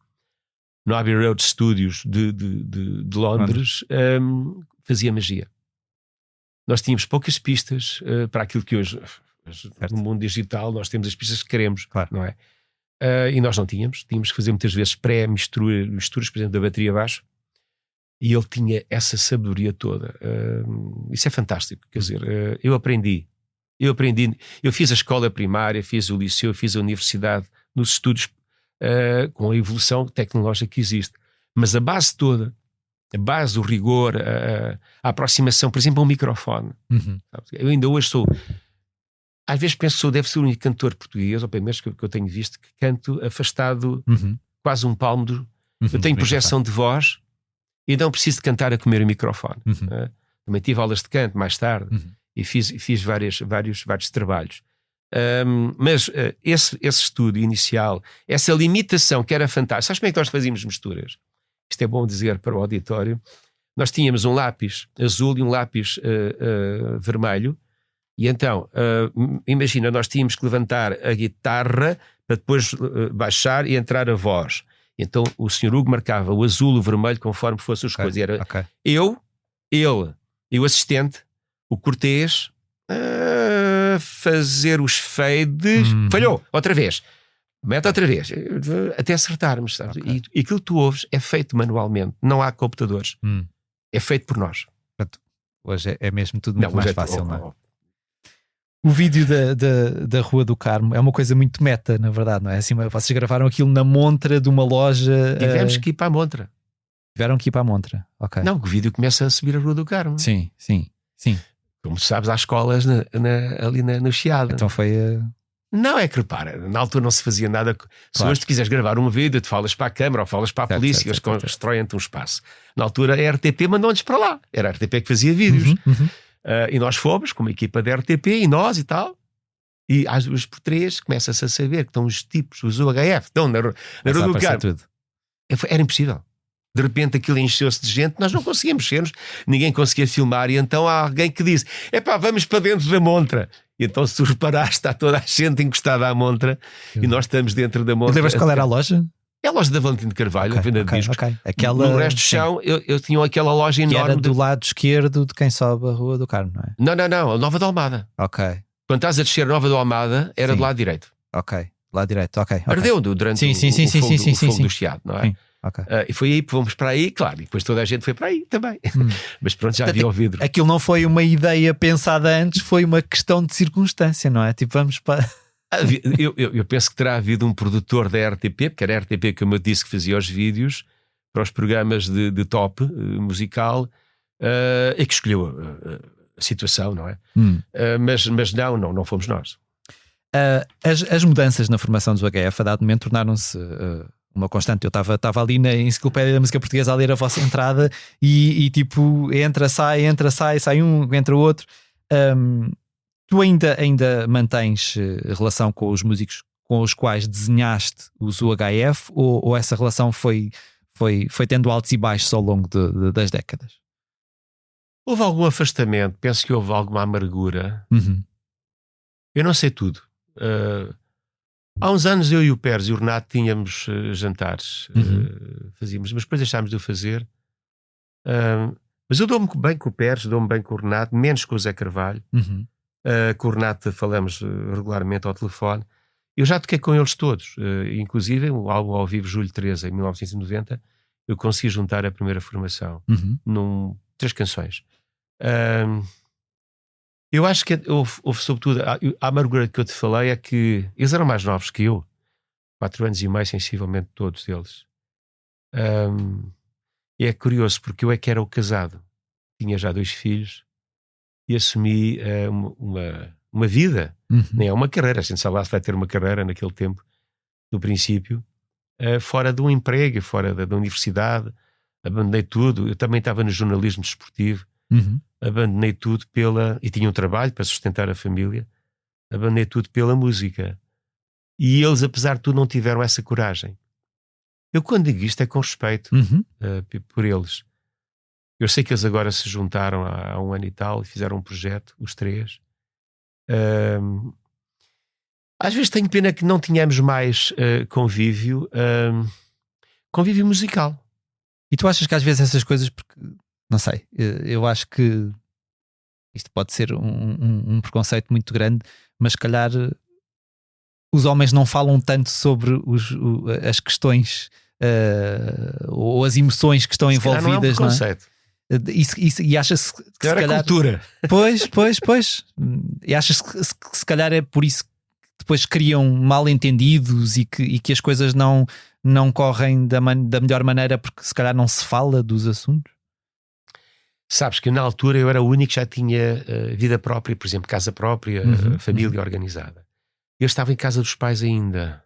no Abbey Road Studios de Londres, fazia magia. Nós tínhamos poucas pistas para aquilo que hoje, no mundo digital, nós temos as pistas que queremos, claro. Não é? E nós não tínhamos que fazer muitas vezes misturas, por exemplo, da bateria baixo, e ele tinha essa sabedoria toda. Isso é fantástico, quer dizer, eu aprendi, eu fiz a escola primária, fiz o liceu, fiz a universidade, nos estudos com a evolução tecnológica que existe, mas a base toda, a base, o rigor, a aproximação, por exemplo, a um microfone. Eu ainda hoje às vezes penso que deve ser o único cantor português, ou pelo menos que eu tenho visto, que canto afastado quase um palmo eu tenho projeção de voz e não preciso de cantar a comer o microfone. Também tive aulas de canto mais tarde e fiz vários trabalhos. Mas esse estudo inicial, essa limitação que era fantástica. Sabes como é que nós fazíamos misturas? Isto é bom dizer para o auditório. Nós tínhamos um lápis azul e um lápis vermelho, e então imagina, nós tínhamos que levantar a guitarra para depois baixar e entrar a voz. Então o Sr. Hugo marcava o azul e o vermelho conforme fossem as coisas. Era eu, ele e o assistente, o Cortês, fazer os fades. Falhou, outra vez. Mete outra vez, até acertarmos, sabes? E aquilo que tu ouves é feito manualmente, não há computadores, é feito por nós. Portanto, hoje é mesmo tudo muito mais fácil, não é? O vídeo da Rua do Carmo é uma coisa muito meta, na verdade, não é? Assim, vocês gravaram aquilo na montra de uma loja. Tivemos que ir para a montra. Tiveram que ir para a montra, ok. Não, o vídeo começa a subir a Rua do Carmo. Sim. Como sabes, há escolas ali no Chiado. Então foi... Não, é que repara, na altura não se fazia nada. Se hoje tu quiseres gravar um vídeo, tu falas para a câmara ou falas para a polícia, eles constroem-te um espaço. Na altura a RTP mandou-nos para lá. Era a RTP que fazia vídeos. E nós fomos com uma equipa da RTP e nós e tal. E às 2x3 começa-se a saber que estão os tipos, os UHF, estão na Rua do Carmo. Era impossível. De repente aquilo encheu-se de gente, nós não conseguíamos mexer-nos, ninguém conseguia filmar, e então há alguém que disse: vamos para dentro da montra. E então, se tu reparaste, está toda a gente encostada à montra e nós estamos dentro da montra. Lembras qual era a loja? É a loja da Valentim de Carvalho, a venda de discos. Aquela... No resto do chão, eu tinha aquela loja enorme. Que era do lado esquerdo de quem sobe a Rua do Carmo, não é? Não, a Nova da Almada. Quando estás a descer a Nova da Almada, era do lado direito. Lado direito, Ardeu durante o fogo do Chiado, não é? E foi aí, fomos para aí, claro, e depois toda a gente foi para aí também. Mas pronto, já havia o vidro. Aquilo não foi uma ideia pensada antes, foi uma questão de circunstância, não é? Tipo, vamos para... Eu penso que terá havido um produtor da RTP, porque era a RTP, como eu disse, que fazia os vídeos para os programas de top musical, e que escolheu a situação, não é? Mas não fomos nós. As mudanças na formação do HF a dado momento tornaram-se uma constante. Eu estava ali na Enciclopédia da Música Portuguesa a ler a vossa entrada e tipo, entra, sai um, entra outro. Tu ainda mantens relação com os músicos com os quais desenhaste os UHF, ou essa relação foi tendo altos e baixos ao longo das décadas? Houve algum afastamento, penso que houve alguma amargura. Eu não sei tudo. Há uns anos eu e o Pérez e o Renato tínhamos jantares, fazíamos, mas depois deixámos de o fazer. Mas eu dou-me bem com o Pérez, dou-me bem com o Renato, menos com o Zé Carvalho. Com o Renato falamos regularmente ao telefone. Eu já toquei com eles todos, inclusive o álbum ao vivo Julho 13, em 1990, eu consegui juntar a primeira formação, 3 canções. Eu acho que houve sobretudo, a amargura que eu te falei é que eles eram mais novos que eu, 4 anos e meio, sensivelmente todos eles. E é curioso, porque eu é que era o casado, tinha já 2 filhos e assumi uma vida, nem é uma carreira, a gente sabe lá se vai ter uma carreira naquele tempo, no princípio, fora de um emprego, fora da universidade. Abandonei tudo. Eu também estava no jornalismo desportivo, abandonei tudo e tinha um trabalho para sustentar a família, abandonei tudo pela música. E eles, apesar de tudo, não tiveram essa coragem. Eu, quando digo isto, é com respeito por eles. Eu sei que eles agora se juntaram há 1 ano e tal e fizeram um projeto, os 3. Às vezes tenho pena que não tenhamos mais convívio musical. E tu achas que às vezes essas coisas, porque não sei, eu acho que isto pode ser um preconceito muito grande, mas se calhar os homens não falam tanto sobre as questões ou as emoções que estão envolvidas. Não é um preconceito. E achas que se calhar cultura. Pois. E achas que se calhar é por isso que depois criam mal entendidos e que as coisas não correm da melhor maneira porque se calhar não se fala dos assuntos? Sabes que na altura eu era o único que já tinha vida própria, por exemplo, casa própria, família organizada. Eu estava em casa dos pais ainda.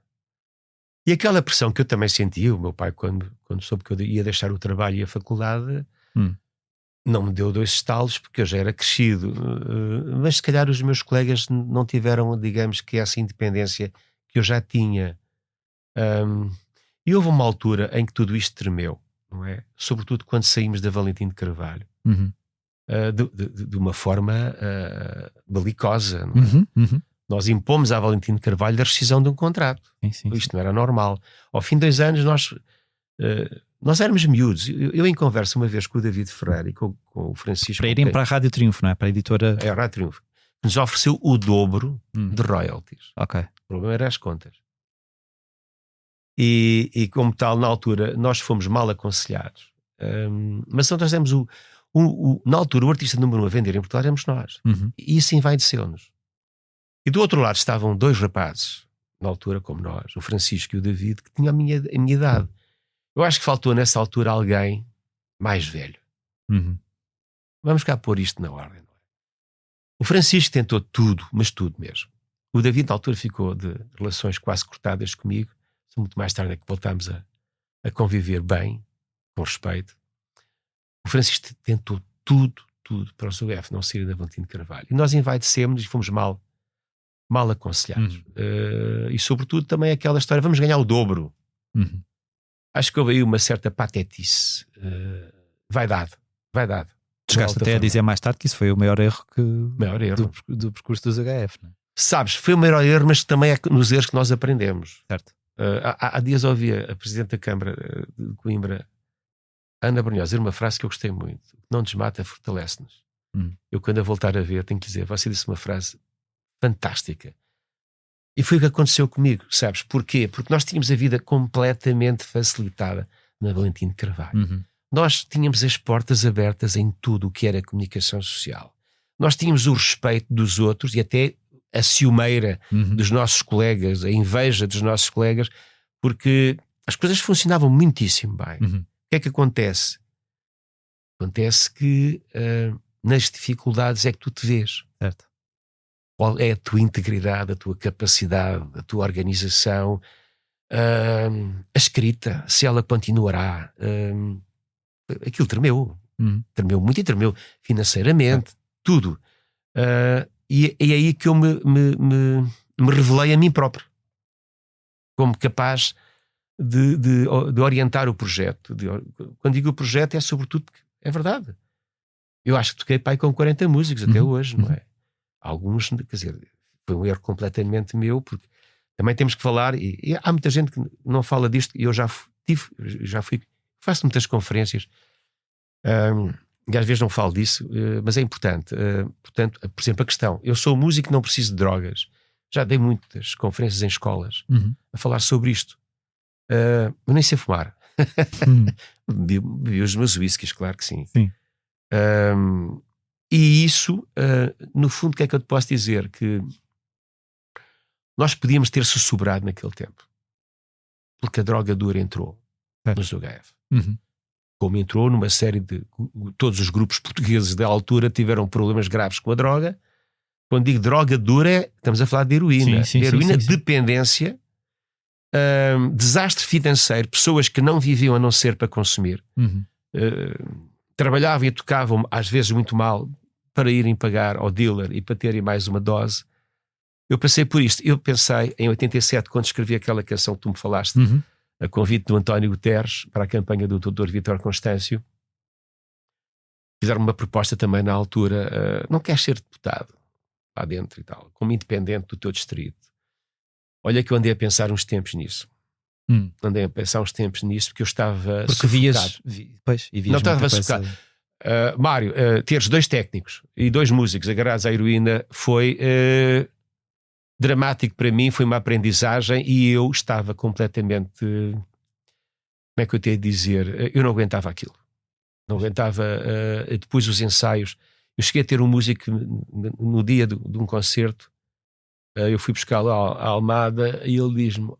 E aquela pressão que eu também sentia, o meu pai quando soube que eu ia deixar o trabalho e a faculdade, não me deu 2 estalos porque eu já era crescido. Mas se calhar os meus colegas não tiveram, digamos, que essa independência que eu já tinha. E houve uma altura em que tudo isto tremeu, não é? Sobretudo quando saímos da Valentim de Carvalho. De uma forma belicosa, não é? Nós impomos à Valentim de Carvalho a rescisão de um contrato. Sim. Isto não era normal. Ao fim de 2 anos nós éramos miúdos. Eu em conversa uma vez com o David Ferreira e com o Francisco, para irem para a Rádio Triunfo, não é? Para a editora. É a Rádio Triunfo, nos ofereceu o dobro de royalties. Ok. O problema era as contas. E como tal, na altura nós fomos mal aconselhados. Mas nós temos na altura o artista número 1 a vender em Portugal éramos nós. E isso envaideceu-nos. E do outro lado estavam 2 rapazes, na altura como nós, o Francisco e o David, que tinham a minha idade. Eu acho que faltou nessa altura alguém mais velho. Vamos cá pôr isto na ordem. O Francisco tentou tudo, mas tudo mesmo. O David na altura ficou de relações quase cortadas comigo. Só muito mais tarde é que voltámos a conviver bem, com respeito. O Francisco tentou tudo para o seu F não sair da Valentim de Carvalho. E nós envaidecemos e fomos mal aconselhados. E sobretudo também aquela história, vamos ganhar o dobro. Acho que houve aí uma certa patetice. Vaidade. Chegaste até a dizer mais tarde que isso foi o maior erro do percurso dos HF, não é? Sabes, foi o maior erro, mas também é nos erros que nós aprendemos. Certo. Há dias ouvia a Presidente da Câmara de Coimbra, Ana Brunhosa, dizer uma frase que eu gostei muito: não nos mata, fortalece-nos. Eu, quando a voltar a ver, tenho que dizer, você disse uma frase fantástica. E foi o que aconteceu comigo, sabes? Porquê? Porque nós tínhamos a vida completamente facilitada na Valentim de Carvalho. Nós tínhamos as portas abertas em tudo o que era comunicação social. Nós tínhamos o respeito dos outros e até a ciumeira dos nossos colegas, a inveja dos nossos colegas, porque as coisas funcionavam muitíssimo bem. O que é que acontece? Acontece que nas dificuldades é que tu te vês. Certo. Qual é a tua integridade, a tua capacidade, a tua organização, a escrita, se ela continuará. Aquilo tremeu. Tremeu muito e tremeu financeiramente, tudo. E é aí que eu me revelei a mim próprio como capaz de orientar o projeto. Quando digo o projeto é sobretudo porque é verdade. Eu acho que toquei pai com 40 músicos até hoje, não é? Alguns, quer dizer, foi um erro completamente meu, porque também temos que falar, e há muita gente que não fala disto, e eu já fui, faço muitas conferências, e às vezes não falo disso, mas é importante. Portanto, por exemplo, a questão, eu sou músico, não preciso de drogas. Já dei muitas conferências em escolas a falar sobre isto. Eu nem sei fumar. Bebi os meus whiskies, claro que sim. E isso, no fundo, o que é que eu te posso dizer? Que nós podíamos ter sussurrado naquele tempo, porque a droga dura entrou nos UHF. Como entrou numa série de... Todos os grupos portugueses da altura tiveram problemas graves com a droga. Quando digo droga dura, estamos a falar de heroína. Heroína, dependência, desastre financeiro, pessoas que não viviam a não ser para consumir. Trabalhavam e tocavam, às vezes muito mal, para irem pagar ao dealer e para terem mais uma dose. Eu passei por isto. Eu pensei, em 87, quando escrevi aquela canção que tu me falaste, a convite do António Guterres para a campanha do Dr. Vítor Constâncio, fizeram uma proposta também na altura, não queres ser deputado lá dentro e tal, como independente do teu distrito. Olha que eu andei a pensar uns tempos nisso. Andei a pensar uns tempos nisso porque eu estava sufocado. Não estava sufocado. Mário, teres 2 técnicos e 2 músicos agarrados à heroína foi dramático para mim, foi uma aprendizagem e eu estava completamente, como é que eu tenho de dizer, eu não aguentava aquilo. Não aguentava. Depois os ensaios, eu cheguei a ter um músico no dia de um concerto, eu fui buscá-lo à Almada e ele diz-me: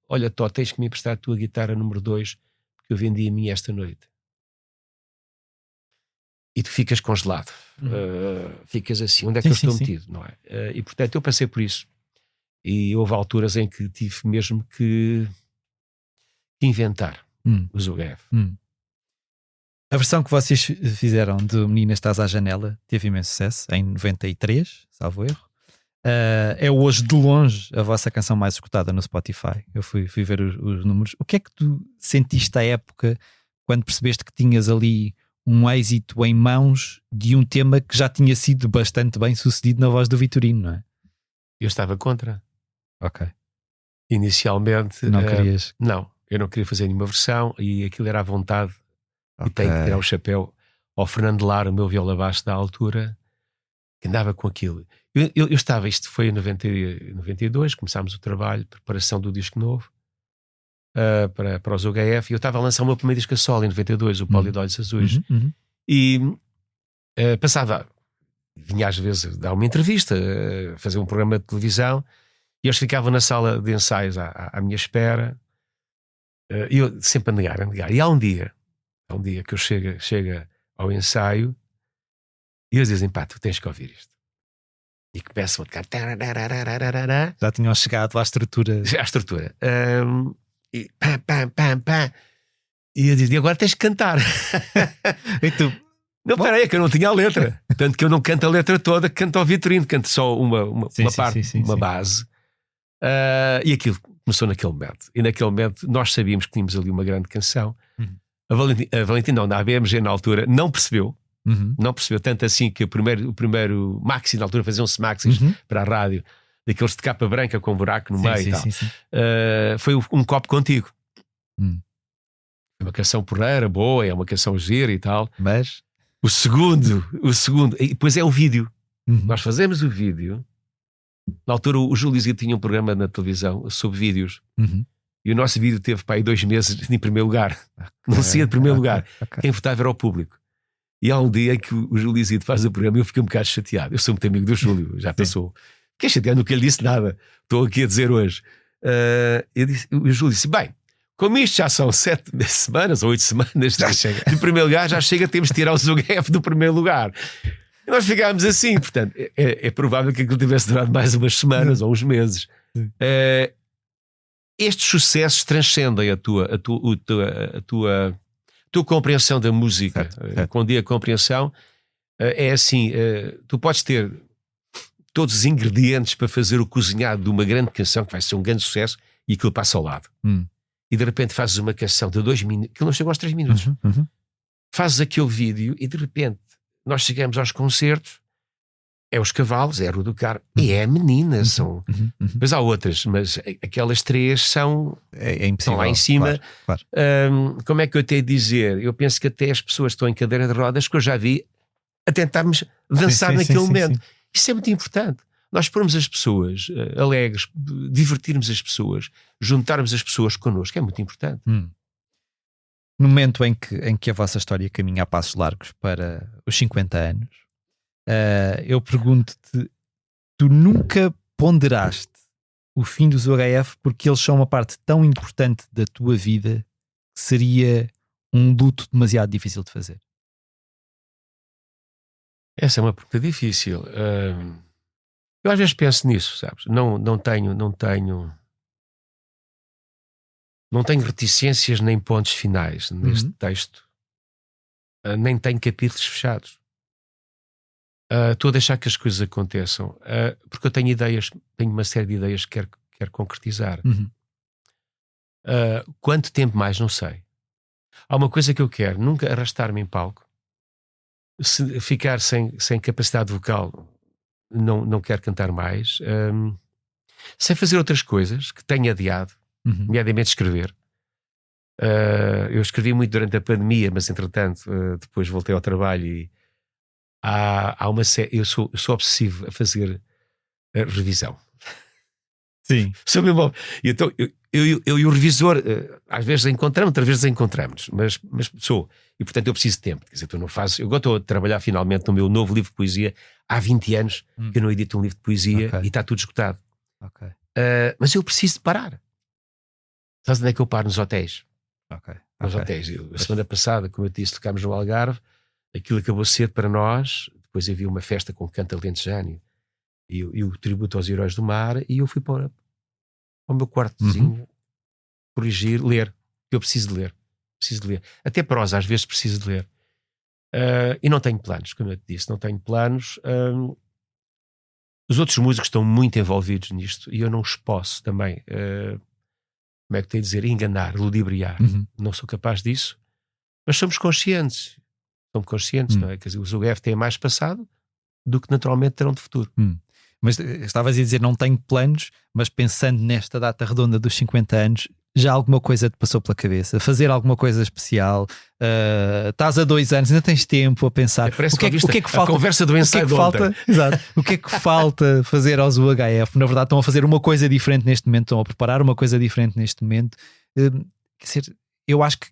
olha, Tó, tens que me emprestar a tua guitarra número 2 porque eu vendi a minha esta noite. E tu ficas congelado, ficas assim, onde é que eu estou metido, não é? E portanto eu passei por isso. E houve alturas em que tive mesmo que inventar os UHF. A versão que vocês fizeram de Menina Estás à Janela teve imenso sucesso, em 93, salvo erro. É hoje, de longe, a vossa canção mais escutada no Spotify. Eu fui ver os números. O que é que tu sentiste à época quando percebeste que tinhas ali um êxito em mãos de um tema que já tinha sido bastante bem sucedido na voz do Vitorino, não é? Eu estava contra. Ok. Inicialmente não querias? Não, eu não queria fazer nenhuma versão e aquilo era à vontade. E tenho que tirar o chapéu ao Fernando Lara, o meu viola baixo da altura, que andava com aquilo. Eu estava, isto foi em 92, começámos o trabalho, preparação do disco novo para os UHF, e eu estava a lançar o meu primeiro disco a solo em 92, o Pólio de Olhos Azuis. E vinha às vezes dar uma entrevista, fazer um programa de televisão, e eles ficavam na sala de ensaios à minha espera, e eu sempre a negar. E há um dia que eu chego ao ensaio e eles dizem: pá, tu tens que ouvir isto. E começam a tocar. Já tinham chegado à estrutura. À estrutura. E pam. E eu dizia: agora tens que cantar. E tu? Não, peraí, que eu não tinha a letra. Tanto que eu não canto a letra toda, canto ao Vitorino, canto só uma parte, uma base. E aquilo começou naquele momento. E naquele momento nós sabíamos que tínhamos ali uma grande canção. A Valentina, a BMG na altura, não percebeu. Não percebeu, tanto assim que o primeiro maxi na altura, faziam-se maxis para a rádio, daqueles de capa branca com um buraco no meio e tal. Foi um copo contigo. É uma canção porreira, boa, é uma canção gira e tal. Mas o segundo, e depois é o vídeo. Nós fazemos o vídeo. Na altura o Júlio Zito tinha um programa na televisão sobre vídeos. E o nosso vídeo teve para aí 2 meses em primeiro lugar. Não saía de primeiro lugar. Quem votava era o público. E há um dia em que o Júlio Zito faz o programa e eu fiquei um bocado chateado. Eu sou muito amigo do Júlio, já passou. Fiquei chateado, nunca lhe disse nada. Estou aqui a dizer hoje. O Júlio disse: bem, como isto já são 7 semanas ou 8 semanas de primeiro lugar, já chega, temos de tirar o UHF do primeiro lugar. E nós ficámos assim. Portanto, é provável que aquilo tivesse durado mais umas semanas ou uns meses. Estes sucessos transcendem a tua compreensão da música. Certo. Quando digo a compreensão, é assim: tu podes ter todos os ingredientes para fazer o cozinhado de uma grande canção que vai ser um grande sucesso e aquilo passa ao lado. E de repente fazes uma canção de 2 minutos, que não chegou aos 3 minutos. Fazes aquele vídeo e de repente nós chegamos aos concertos, é os cavalos, é a Rua do Carmo, e é a menina, são... Mas há outras, mas aquelas 3 são... É impossível. Estão lá em cima. Claro. Como é que eu tenho a dizer? Eu penso que até as pessoas que estão em cadeira de rodas, que eu já vi, a tentarmos dançar naquele momento. Sim. Isso é muito importante. Nós pormos as pessoas alegres, divertirmos as pessoas, juntarmos as pessoas connosco, é muito importante. No momento em que a vossa história caminha a passos largos para os 50 anos, eu pergunto-te, tu nunca ponderaste o fim dos UHF porque eles são uma parte tão importante da tua vida que seria um luto demasiado difícil de fazer? Essa é uma pergunta difícil. Eu às vezes penso nisso, sabes? Não tenho reticências nem pontos finais neste texto. Nem tenho capítulos fechados. Estou a deixar que as coisas aconteçam. Porque eu tenho ideias, tenho uma série de ideias que quero concretizar. Quanto tempo mais, não sei. Há uma coisa que eu quero, nunca arrastar-me em palco. Se ficar sem capacidade vocal, não quero cantar mais. Sem fazer outras coisas que tenho adiado, nomeadamente escrever. Eu escrevi muito durante a pandemia, mas entretanto depois voltei ao trabalho e há uma série. Eu sou obsessivo a fazer a revisão. Sim. Sou mesmo. Então eu e o revisor às vezes encontramos, outras vezes encontramos, mas sou. E portanto eu preciso de tempo. Quer dizer, eu não faço. Eu agora estou a trabalhar finalmente no meu novo livro de poesia. Há 20 anos que eu não edito um livro de poesia e está tudo esgotado. Mas eu preciso de parar. Sabes onde é que eu paro? Nos hotéis. Nos hotéis. A semana passada, como eu disse, tocámos no Algarve. Aquilo acabou cedo para nós. Depois havia uma festa com canto alentejano e o tributo aos heróis do mar. E eu fui para o meu quartozinho corrigir, ler. Eu preciso de ler. Até prosa, às vezes preciso de ler. E não tenho planos, como eu te disse, não tenho planos. Os outros músicos estão muito envolvidos nisto e eu não os posso também, como é que tenho a dizer, enganar, ludibriar. Não sou capaz disso, mas somos conscientes. Não é? Quer dizer, os UGF têm mais passado do que naturalmente terão de futuro. Mas estavas a dizer não tenho planos, mas pensando nesta data redonda dos 50 anos, já alguma coisa te passou pela cabeça? Fazer alguma coisa especial? Estás há 2 anos, ainda tens tempo a pensar. O que é que falta? A conversa do ensaio de ontem. Exato. O que é que falta fazer aos UHF? Na verdade estão a fazer uma coisa diferente neste momento, estão a preparar uma coisa diferente neste momento. Quer dizer, eu acho que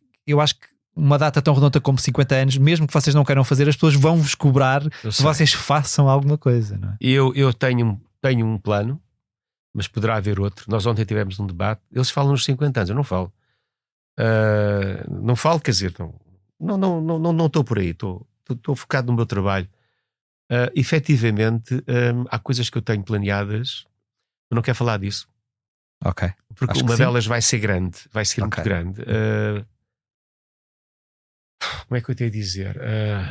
uma data tão redonda como 50 anos, mesmo que vocês não queiram fazer, as pessoas vão-vos cobrar que vocês façam alguma coisa, não é? Eu tenho um plano, mas poderá haver outro. Nós ontem tivemos um debate. Eles falam nos 50 anos, eu não falo. Não falo, quer dizer, não estou por aí. Estou focado no meu trabalho. Efetivamente, há coisas que eu tenho planeadas, eu não quero falar disso. Porque uma delas vai ser grande, vai ser muito grande. Como é que eu tenho a dizer?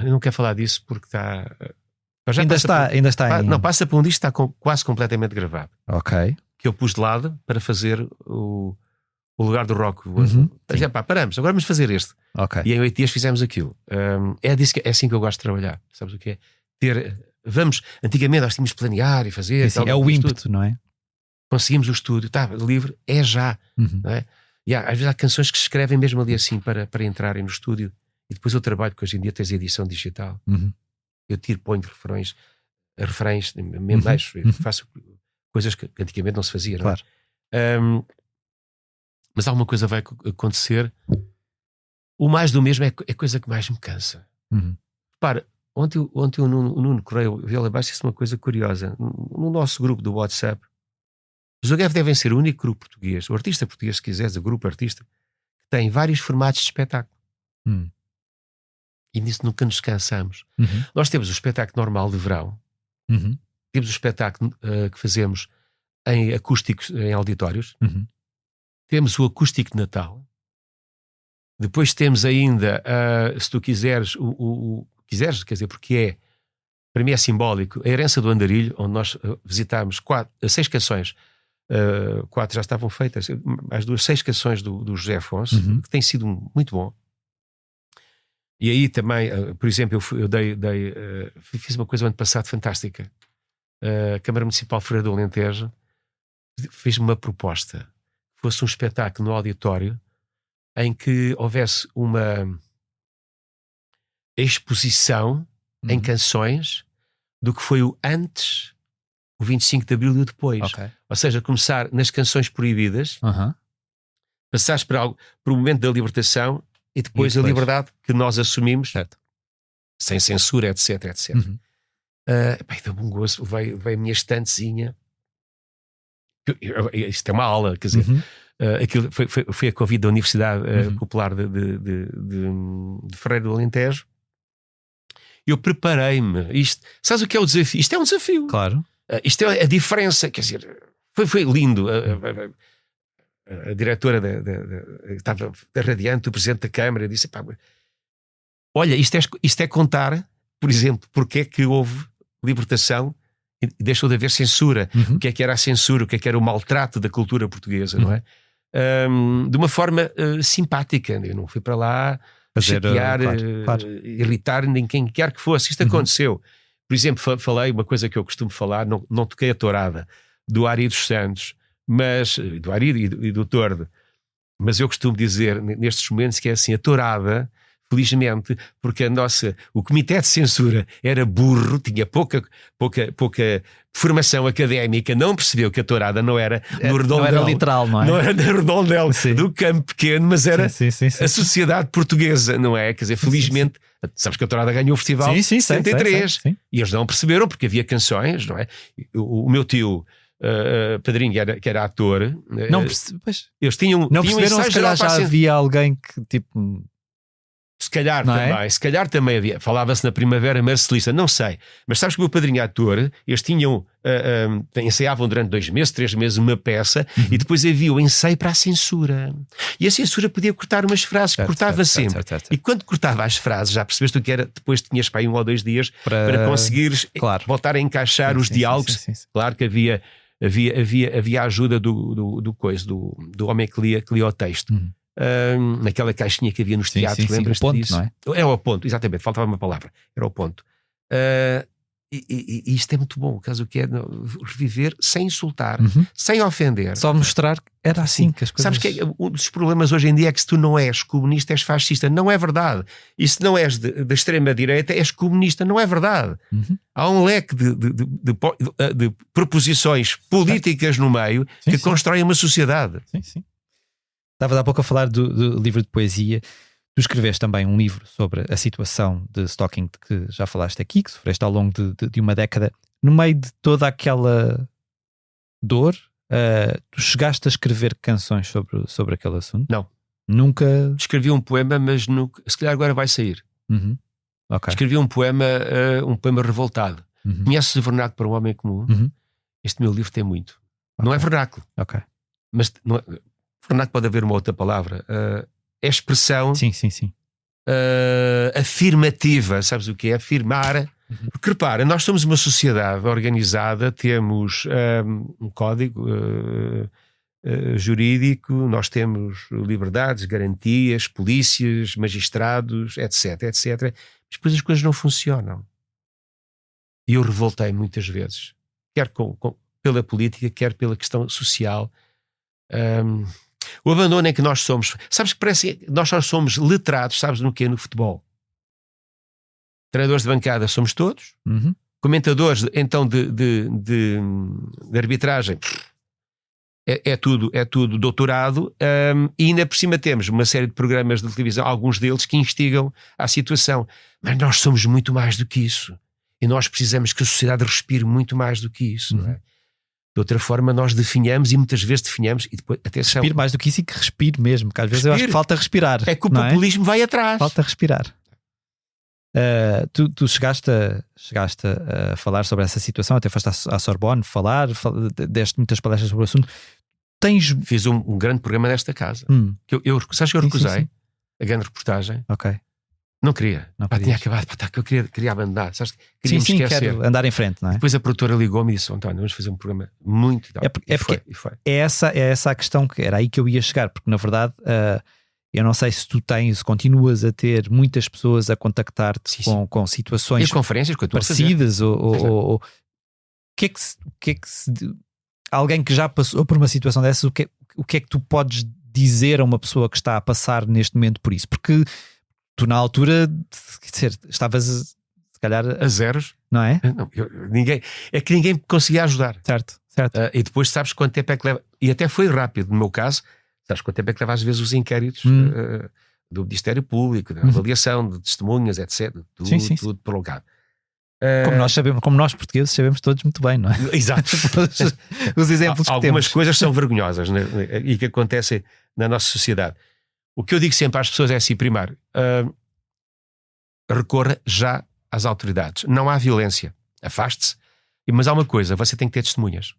Eu não quero falar disso porque está... Ainda está Não, passa por um disco que está quase completamente gravado. Que eu pus de lado para fazer o lugar do rock. Paramos, agora vamos fazer este. E em 8 dias fizemos aquilo. É assim que eu gosto de trabalhar. Sabes o que é? Antigamente nós tínhamos de planear e fazer. É o ímpeto, não é? Conseguimos o estúdio, está livre, é já. Não é? E às vezes há canções que se escrevem mesmo ali assim para entrarem no estúdio. E depois eu trabalho, porque hoje em dia tens a edição digital. Eu ponho refrões, mesmo baixo, faço coisas que antigamente não se fazia. Claro. Não é? Mas alguma coisa vai acontecer. O mais do mesmo é a coisa que mais me cansa. Repara, ontem o Nuno Correia, veio lá abaixo, disse uma coisa curiosa. No nosso grupo do WhatsApp, os UGF devem ser o único grupo português, o artista português, se quiseres, o grupo artista, que tem vários formatos de espetáculo. E nisso nunca nos cansamos. Nós temos o espetáculo normal de verão, temos o espetáculo que fazemos em acústicos, em auditórios, temos o acústico de Natal, depois temos ainda, se tu quiseres, quiseres, quer dizer, porque para mim é simbólico. A Herança do Andarilho, onde nós visitámos 6 canções, 4 já estavam feitas, as 6 canções do José Afonso, que tem sido muito bom. E aí também, por exemplo, eu fiz uma coisa o ano passado fantástica. A Câmara Municipal Feira do Alentejo fez-me uma proposta, que fosse um espetáculo no auditório em que houvesse uma exposição em canções do que foi o antes, o 25 de Abril e o depois. Ok. Ou seja, começar nas canções proibidas, passares por o momento da libertação e depois a liberdade que nós assumimos, certo, sem censura, etc, etc. Deu-me um gosto, veio a minha estantezinha. Isto é uma aula, quer dizer, aquilo foi a convite da Universidade Popular de Feira do Alentejo. Eu preparei-me. Sabes o que é o desafio? Isto é um desafio. Claro. Isto é a diferença, quer dizer, foi lindo. A diretora da Radiante, o Presidente da Câmara, disse: olha, isto é contar, por exemplo, porque é que houve libertação e deixou de haver censura. O que é que era a censura, o que é que era o maltrato da cultura portuguesa, não é? De uma forma simpática. Eu não fui para lá chatear, claro. Irritar ninguém quer que fosse. Isto aconteceu. Por exemplo, falei uma coisa que eu costumo falar, não toquei a tourada do Ari dos Santos, mas do Ari e do Tordo, mas eu costumo dizer nestes momentos que é assim: a tourada, felizmente, porque o Comitê de Censura era burro, tinha pouca formação académica, não percebeu que a tourada não era no redondel. Não era literal, não é? Não era no redondel do campo pequeno, mas era sim. a sociedade portuguesa, não é? Quer dizer, felizmente, sabes que a tourada ganhou o festival em 73 e eles não perceberam porque havia canções, não é? O meu tio padrinho, que era ator, eles tinham perceberam, se calhar já havia alguém que tipo... Se calhar também havia. Falava-se na Primavera Marcelista, não sei. Mas sabes que o meu padrinho ator, eles ensaiavam durante 2 meses, 3 meses uma peça e depois havia o ensaio para a censura. E a censura podia cortar umas frases, cortava sempre. Certo. E quando cortava as frases, já percebeste o que era, depois tinhas para aí 1 ou 2 dias para conseguires voltar a encaixar os diálogos. Sim. Claro que havia a ajuda do homem que lia o texto. Naquela caixinha que havia nos teatros, lembras-te disso? Não é? Era o ponto, exatamente, faltava uma palavra, era o ponto. E isto é muito bom, o caso que é reviver sem insultar, sem ofender, só mostrar que era assim que as coisas... Sabes que um dos problemas hoje em dia é que se tu não és comunista és fascista, não é verdade. E se não és da extrema direita és comunista, não é verdade. Há um leque de proposições políticas no meio que constroem uma sociedade. Sim. Estavas há pouco a falar do livro de poesia. Tu escreveste também um livro sobre a situação de stalking de que já falaste aqui, que sofreste ao longo de uma década. No meio de toda aquela dor, tu chegaste a escrever canções sobre aquele assunto? Não. Nunca? Escrevi um poema, mas nunca, se calhar agora vai sair. Okay. Escrevi um poema revoltado. Conheces o Vernáculo para um Homem Comum? Este meu livro tem muito. Não é vernáculo. Mas não é... Vernáculo pode haver uma outra palavra. É expressão afirmativa. Sabes o que é? Afirmar. Porque repara, nós somos uma sociedade organizada, temos um código jurídico, nós temos liberdades, garantias, polícias, magistrados, etc, etc. Mas depois as coisas não funcionam. E eu revoltei muitas vezes. Quer pela política, quer pela questão social. O abandono em que nós somos. Sabes que parece que nós só somos letrados, sabes no quê? No futebol. Treinadores de bancada somos todos. Comentadores então de arbitragem é tudo doutorado, e ainda por cima temos uma série de programas de televisão, alguns deles que instigam à situação. Mas nós somos muito mais do que isso. E nós precisamos que a sociedade respire muito mais do que isso, não é? De outra forma nós definhamos e muitas vezes definhamos e depois atenção. Respire mais do que isso e que respire mesmo, porque às vezes eu acho que falta respirar. É que o populismo vai atrás. Falta respirar. Tu chegaste a falar sobre essa situação, até foste à Sorbonne deste muitas palestras sobre o assunto. Fiz um grande programa nesta casa. Sabes que eu recusei a grande reportagem. Não queria. Não Tinha querias. acabado. Que eu queria abandonar. Sabes? Queria Sim, me esquecer. quero andar em frente, não é? Depois a produtora ligou-me e disse: António, vamos fazer um programa muito... Foi. É essa a questão que era aí que eu ia chegar, porque na verdade eu não sei se tu continuas a ter muitas pessoas a contactar-te com situações e as conferências que eu estou parecidas a fazer. ou o que é que alguém que já passou por uma situação dessas, o que é que tu podes dizer a uma pessoa que está a passar neste momento por isso? Porque tu na altura, quer dizer, estavas se calhar a zeros, não é? Não, ninguém me conseguia ajudar. Certo. E depois sabes quanto tempo é que leva, e até foi rápido no meu caso, sabes quanto tempo é que leva às vezes os inquéritos do Ministério Público, da avaliação de testemunhas, etc. Tudo prolongado. Como nós portugueses sabemos todos muito bem, não é? Exato. Os exemplos que algumas temos. coisas são vergonhosas, né? E que acontecem na nossa sociedade. O que eu digo sempre às pessoas é assim: primeiro, recorra já às autoridades. Não há violência, afaste-se, mas há uma coisa: você tem que ter testemunhas.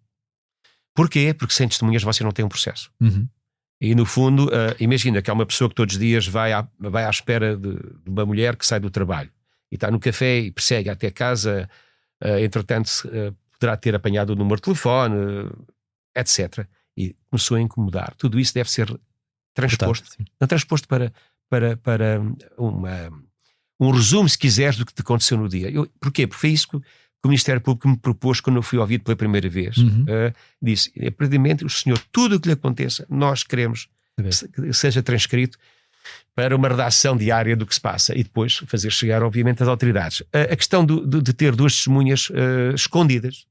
Porquê? Porque sem testemunhas você não tem um processo. E no fundo, imagina que há uma pessoa que todos os dias vai à espera de uma mulher que sai do trabalho e está no café e persegue até casa, entretanto poderá ter apanhado o número de telefone, etc. E começou a incomodar. Tudo isso deve ser transposto para um resumo, se quiseres, do que te aconteceu no dia. Porquê? Porque foi isso que o Ministério Público me propôs quando eu fui ouvido pela primeira vez. Disse: aparentemente, o senhor, tudo o que lhe aconteça, nós queremos que seja transcrito para uma redação diária do que se passa e depois fazer chegar, obviamente, às autoridades. A questão de ter duas testemunhas escondidas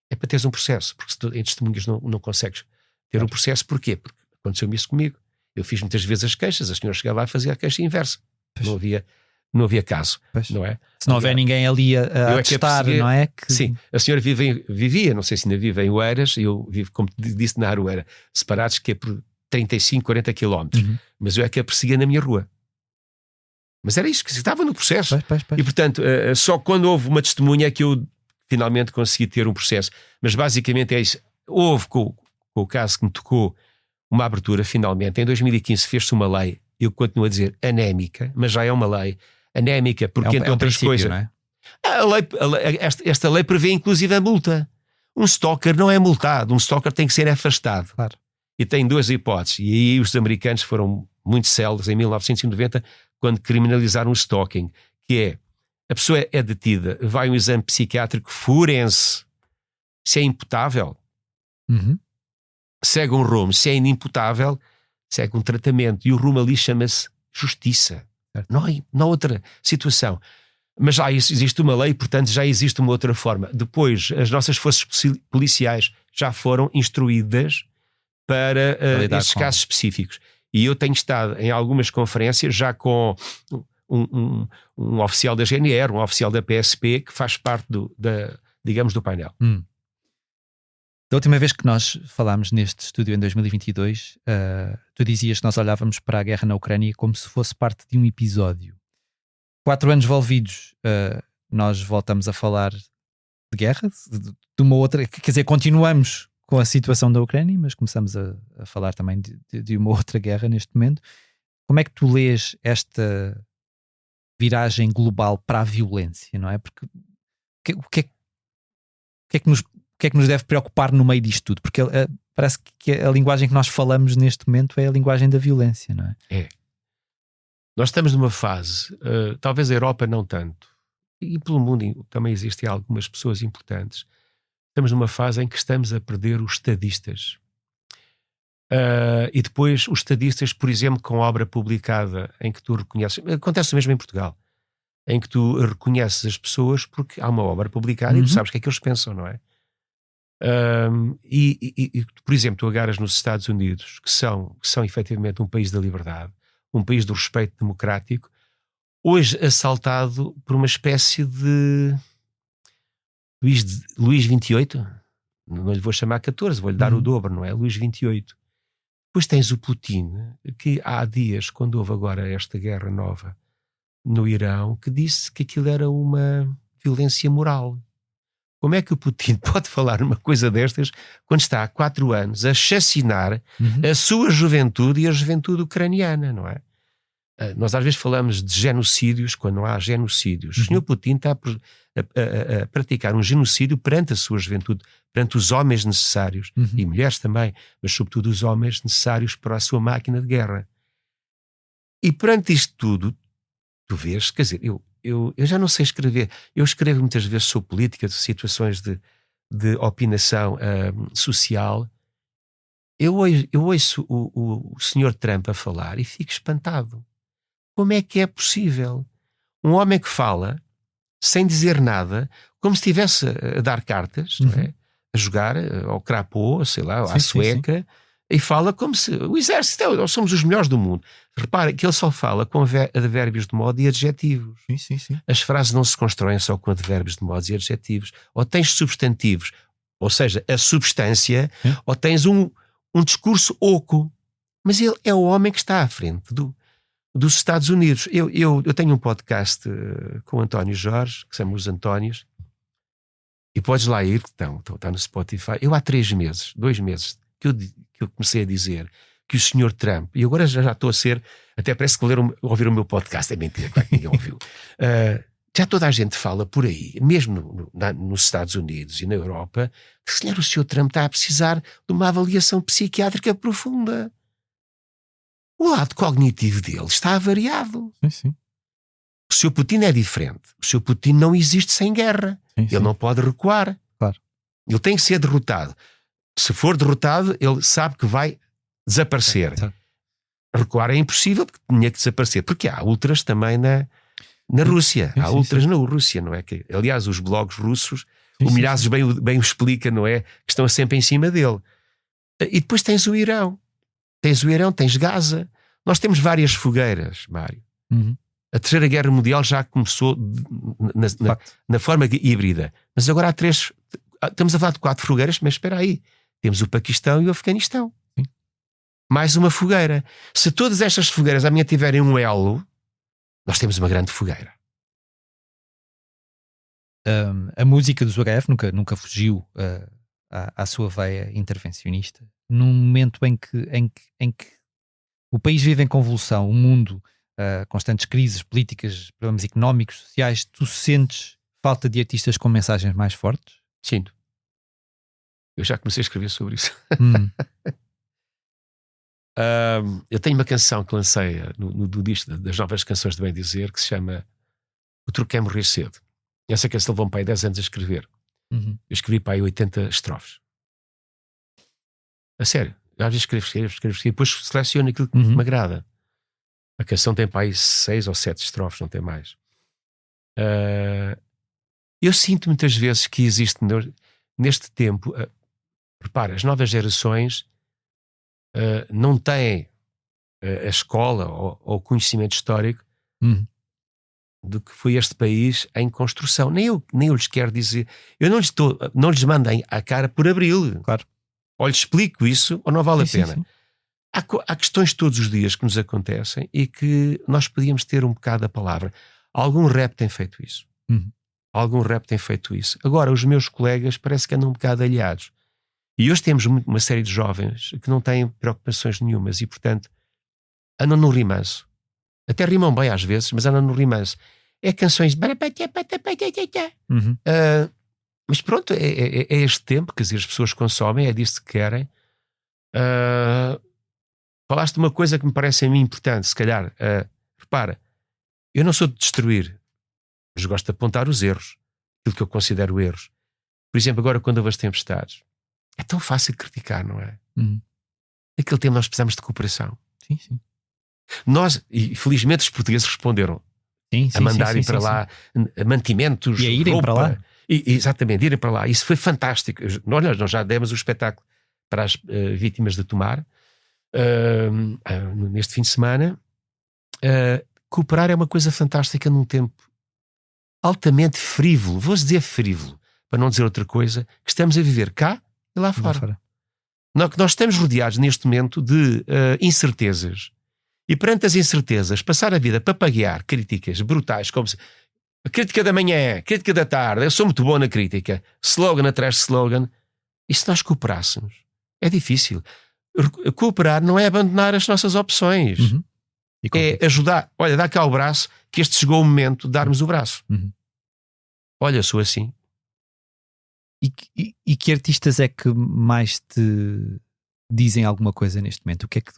é para teres um processo, porque se em testemunhas não consegues ter um processo. Porquê? Porque aconteceu-me isso comigo. Eu fiz muitas vezes as queixas, a senhora chegava lá e fazia a queixa inversa. Não havia caso, não é? Se não houver ninguém ali a testar, não é? Sim, a senhora vivia, não sei se ainda vive em Oeiras, eu vivo, como disse, na Aroeira, separados, que é por 35, 40 quilómetros, mas eu é que a perseguia na minha rua. Mas era isso, que estava no processo. E portanto, só quando houve uma testemunha é que eu finalmente consegui ter um processo. Mas basicamente é isso. Houve, com o caso que me tocou, uma abertura finalmente. Em 2015 fez-se uma lei, eu continuo a dizer anémica, mas já é uma lei anémica, porque entre outras coisas, não é? Esta lei prevê inclusive a multa. Um stalker não é multado, um stalker tem que ser afastado. Claro. E tem duas hipóteses, e aí os americanos foram muito céleres em 1990 quando criminalizaram o stalking, que é: a pessoa é detida, vai um exame psiquiátrico forense, se é imputável, segue um rumo, se é inimputável, segue um tratamento, e o rumo ali chama-se justiça. Não há outra situação. Mas já existe uma lei, portanto já existe uma outra forma. Depois, as nossas forças policiais já foram instruídas para estes casos específicos. E eu tenho estado em algumas conferências já com um oficial da GNR, um oficial da PSP, que faz parte digamos, do painel. Da última vez que nós falámos neste estúdio, em 2022, tu dizias que nós olhávamos para a guerra na Ucrânia como se fosse parte de um episódio. 4 anos envolvidos, nós voltamos a falar de guerra, de uma outra, quer dizer, continuamos com a situação da Ucrânia, mas começamos a falar também de uma outra guerra neste momento. Como é que tu lês esta viragem global para a violência, não é? Porque o que é que nos deve preocupar no meio disto tudo? Porque parece que a linguagem que nós falamos neste momento é a linguagem da violência, não é? É. Nós estamos numa fase, talvez a Europa não tanto, e pelo mundo também existem algumas pessoas importantes. Estamos numa fase em que estamos a perder os estadistas. E depois os estadistas, por exemplo, com obra publicada em que tu reconheces, acontece mesmo em Portugal, em que tu reconheces as pessoas porque há uma obra publicada e tu sabes o que é que eles pensam, não é? Por exemplo, tu agarras nos Estados Unidos, que são efetivamente um país da liberdade, um país do respeito democrático, hoje assaltado por uma espécie de Luís 28, não lhe vou chamar 14, vou-lhe dar o dobro, não é? Luís 28. Depois tens o Putin, que há dias, quando houve agora esta guerra nova no Irão, que disse que aquilo era uma violência moral. Como é que o Putin pode falar uma coisa destas quando está há 4 anos a assassinar a sua juventude e a juventude ucraniana, não é? Nós às vezes falamos de genocídios quando não há genocídios. O Sr. Putin está a praticar um genocídio perante a sua juventude, perante os homens necessários, e mulheres também, mas sobretudo os homens necessários para a sua máquina de guerra. E perante isto tudo, tu vês, quer dizer, eu já não sei escrever. Eu escrevo muitas vezes sobre política, de situações de opinação social. Eu ouço o Sr. Trump a falar e fico espantado. Como é que é possível um homem que fala sem dizer nada, como se estivesse a dar cartas, não é? A jogar ao crapô, sei lá, à sueca, e fala como se o exército, nós somos os melhores do mundo. Repara que ele só fala com advérbios de modo e adjetivos. Sim. As frases não se constroem só com advérbios de modo e adjetivos. Ou tens substantivos, ou seja, a substância, ou tens um discurso oco. Mas ele é o homem que está à frente dos Estados Unidos. Eu tenho um podcast com o António Jorge, que se chama Os Antónios, e podes lá ir, está no Spotify. Eu há 2 meses, que eu comecei a dizer que o Sr. Trump, e agora já estou a ser, até parece que ouvir o meu podcast, é mentira, claro que ninguém ouviu. Já toda a gente fala por aí, mesmo nos Estados Unidos e na Europa, que se calhar o Sr. Trump está a precisar de uma avaliação psiquiátrica profunda. O lado cognitivo dele está avariado. Sim. O Sr. Putin é diferente. O Sr. Putin não existe sem guerra. Ele não pode recuar. Claro. Ele tem que ser derrotado. Se for derrotado, ele sabe que vai desaparecer. Recuar é impossível, porque tinha que desaparecer. Porque há ultras também na Rússia. Há ultras na Rússia, não é? Que, aliás, os blogs russos, o Milhazes bem o explica, não é? Que estão sempre em cima dele. E depois tens o Irão. Tens Gaza. Nós temos várias fogueiras, Mário. A Terceira Guerra Mundial já começou na forma híbrida. Mas agora há 3... Estamos a falar de 4 fogueiras, mas espera aí. Temos o Paquistão e o Afeganistão. Mais uma fogueira. Se todas estas fogueiras amanhã tiverem um elo, nós temos uma grande fogueira. A música dos UHF nunca fugiu à sua veia intervencionista. Num momento em que o país vive em convulsão, o mundo, constantes crises políticas, problemas económicos, sociais, tu sentes falta de artistas com mensagens mais fortes? Sinto. Eu já comecei a escrever sobre isso. Eu tenho uma canção que lancei no disco das novas canções de Bem Dizer, que se chama O Truque é Morrer Cedo. Essa canção levou-me para aí 10 anos a escrever. Eu escrevi para aí 80 estrofes. A sério. Às vezes escrevo, depois seleciono aquilo que me agrada. A canção tem para aí 6 ou 7 estrofes, não tem mais. Eu sinto muitas vezes que existe neste tempo, repara, as novas gerações não têm a escola ou o conhecimento histórico do que foi este país em construção. Nem eu lhes quero dizer. Eu não lhes mando a cara por abril. Claro. Ou lhes explico isso ou não vale a pena. Sim. Há questões todos os dias que nos acontecem e que nós podíamos ter um bocado a palavra. Algum rap tem feito isso. Agora, os meus colegas parece que andam um bocado alheados. E hoje temos uma série de jovens que não têm preocupações nenhumas e, portanto, andam no rimanço. Até rimam bem às vezes, mas andam no rimanço. É canções... Mas pronto, é este tempo, quer dizer, as pessoas consomem, é disso que querem. Falaste de uma coisa que me parece a mim importante, se calhar. Repara, eu não sou de destruir, mas gosto de apontar os erros, aquilo que eu considero erros. Por exemplo, agora quando houve as tempestades, é tão fácil criticar, não é? Naquele tempo nós precisamos de cooperação. Sim. Nós, e felizmente os portugueses responderam a mandarem para lá mantimentos, e a irem roupa, para lá. Exatamente, irem para lá. Isso foi fantástico. Nós já demos o espetáculo para as vítimas de Tomar neste fim de semana. Cooperar é uma coisa fantástica num tempo altamente frívolo, vou dizer frívolo, para não dizer outra coisa, que estamos a viver cá e lá fora. Nós estamos rodeados neste momento de incertezas. E perante as incertezas, passar a vida a papaguear críticas brutais, como se a crítica da manhã, a crítica da tarde, eu sou muito bom na crítica, slogan atrás de slogan. E se nós cooperássemos? É difícil. Cooperar não é abandonar as nossas opções. É ajudar, olha, dá cá o braço, que este chegou o momento de darmos o braço. Olha, sou assim. E que artistas é que mais te dizem alguma coisa neste momento? O que é que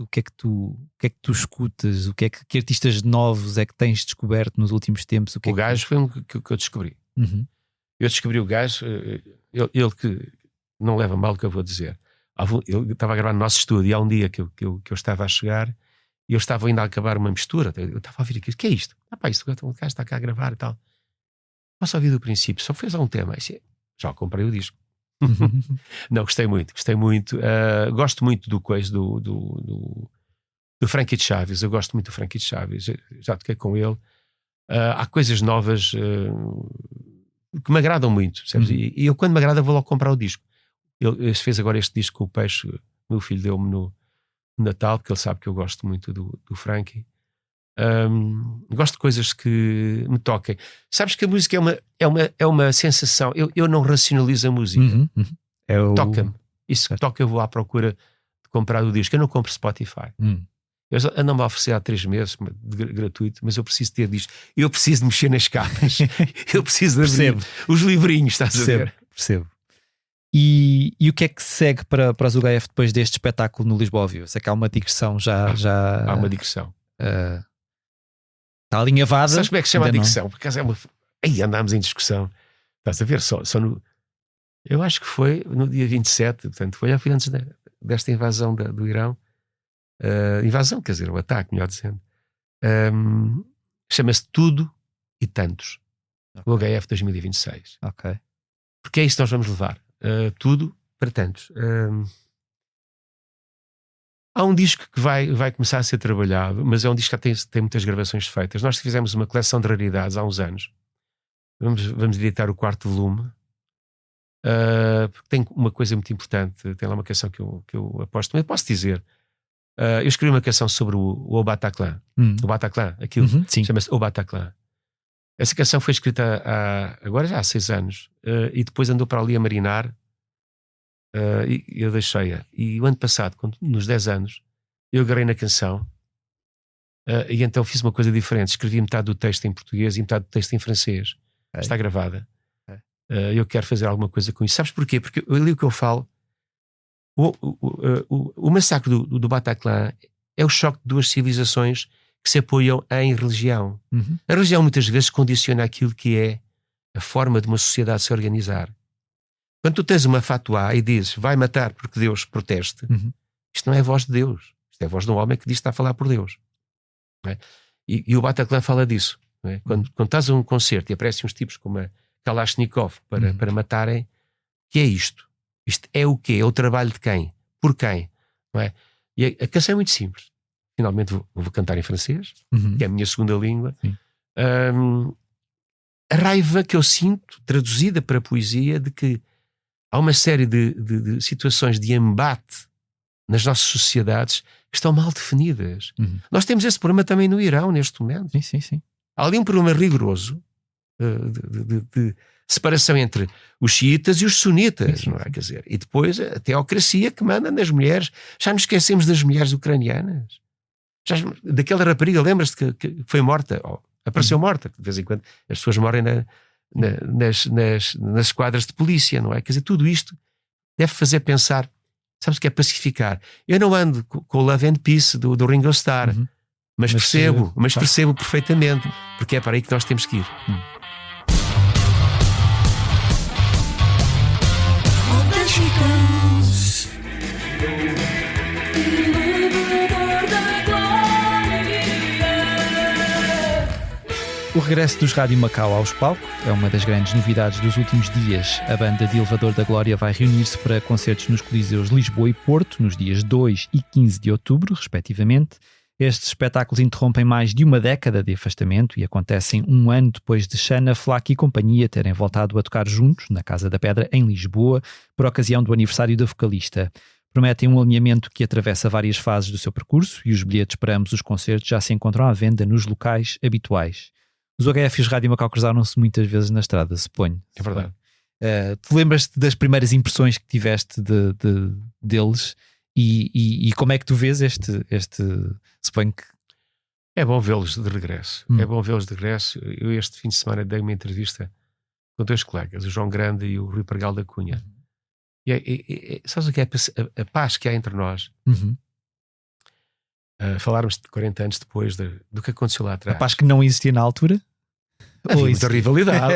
tu escutas? Que artistas novos é que tens descoberto nos últimos tempos? O gajo foi um que eu descobri. Eu descobri o gajo, ele que não leva mal o que eu vou dizer. Ele estava a gravar no nosso estúdio e há um dia que eu estava a chegar e eu estava ainda a acabar uma mistura. Eu estava a ouvir aquilo. O que é isto? Isto o gajo está cá a gravar e tal. Posso ouvir do princípio, só fez um tema. Já comprei o disco. Não, gostei muito. Gosto muito do coisa do Frankie Chaves. Eu gosto muito do Frankie Chaves. Já toquei com ele. Há coisas novas que me agradam muito, sabes? E eu, quando me agrada, vou logo comprar o disco. Ele fez agora este disco com o Peixe. Meu filho deu-me no Natal, porque ele sabe que eu gosto muito do Frankie. Gosto de coisas que me toquem. Sabes que a música é uma sensação. Eu não racionalizo a música. Toca-me. Isso que toca, eu vou à procura de comprar o disco. Eu não compro Spotify. Eu ando-me a oferecer há 3 meses gratuito, mas eu preciso ter disto. Eu preciso de mexer nas capas. Eu preciso de abrir os livrinhos, estás a ver? Percebo. E o que é que segue para os UHF depois deste espetáculo no Lisboa Viu? Sei que há uma digressão já... Há uma digressão. Está alinhavada. Sabes como é que se chama a digressão? Por acaso Aí andámos em discussão. Estás a ver? Só no... Eu acho que foi no dia 27, portanto, foi antes desta invasão do Irão. Invasão, quer dizer, o ataque, melhor dizendo. Chama-se Tudo e Tantos. Okay. O HF 2026. Ok. Porque é isso que nós vamos levar. Tudo para tantos. Há um disco que vai começar a ser trabalhado, mas é um disco que tem muitas gravações feitas. Nós fizemos uma coleção de raridades há uns anos. Vamos editar o 4º volume. Porque tem uma coisa muito importante. Tem lá uma canção que eu aposto. Mas eu posso dizer, eu escrevi uma canção sobre o Bataclan. O Bataclan, aquilo chama-se O Bataclan. Essa canção foi escrita agora já há 6 anos e depois andou para ali a marinar e eu deixei-a. E o ano passado, nos 10 anos, eu agarrei na canção e então fiz uma coisa diferente. Escrevi metade do texto em português e metade do texto em francês. Está gravada. Eu quero fazer alguma coisa com isso. Sabes porquê? Porque ali o que eu falo, o massacre do Bataclan é o choque de 2 civilizações que se apoiam em religião. A religião muitas vezes condiciona aquilo que é a forma de uma sociedade se organizar. Quando tu tens uma fatwa e dizes vai matar porque Deus proteste, isto não é a voz de Deus, isto é a voz de um homem que diz que está a falar por Deus, não é? E o Bataclan fala disso, não é? Quando estás a um concerto e aparecem uns tipos como a Kalashnikov para matarem, que é isto? Isto é o quê? É o trabalho de quem? Por quem? Não é? E a canção é muito simples. Finalmente vou cantar em francês, que é a minha segunda língua. A raiva que eu sinto, traduzida para a poesia, de que há uma série de situações de embate nas nossas sociedades que estão mal definidas. Nós temos esse problema também no Irão, neste momento. Sim. Há ali um problema rigoroso de separação entre os xiitas e os sunitas, não é? Quer dizer, e depois a teocracia que manda nas mulheres. Já nos esquecemos das mulheres ucranianas. Daquela rapariga, lembras-te que foi morta, apareceu morta, de vez em quando as pessoas morrem nas esquadras de polícia, não é? Quer dizer, tudo isto deve fazer pensar, sabes o que é pacificar? Eu não ando com o Love and Peace do Ringo Starr, mas percebo perfeitamente, porque é para aí que nós temos que ir. O regresso dos Rádio Macau aos palcos é uma das grandes novidades dos últimos dias. A banda de Elevador da Glória vai reunir-se para concertos nos Coliseus Lisboa e Porto, nos dias 2 e 15 de outubro, respectivamente. Estes espetáculos interrompem mais de uma década de afastamento e acontecem um ano depois de Xana, Flaque e companhia terem voltado a tocar juntos na Casa da Pedra, em Lisboa, por ocasião do aniversário da vocalista. Prometem um alinhamento que atravessa várias fases do seu percurso e os bilhetes para ambos os concertos já se encontram à venda nos locais habituais. Os UHF e os Rádio Macau cruzaram-se muitas vezes na estrada, suponho. É verdade. Tu lembras-te das primeiras impressões que tiveste deles e como é que tu vês este suponho que É bom vê-los de regresso. É bom vê-los de regresso. Eu este fim de semana dei uma entrevista com 2 colegas, o João Grande e o Rui Pargal da Cunha. E sabes o que é a paz que há entre nós? Falarmos de 40 anos depois do que aconteceu lá atrás. A paz que não existia na altura? Havia muita rivalidade.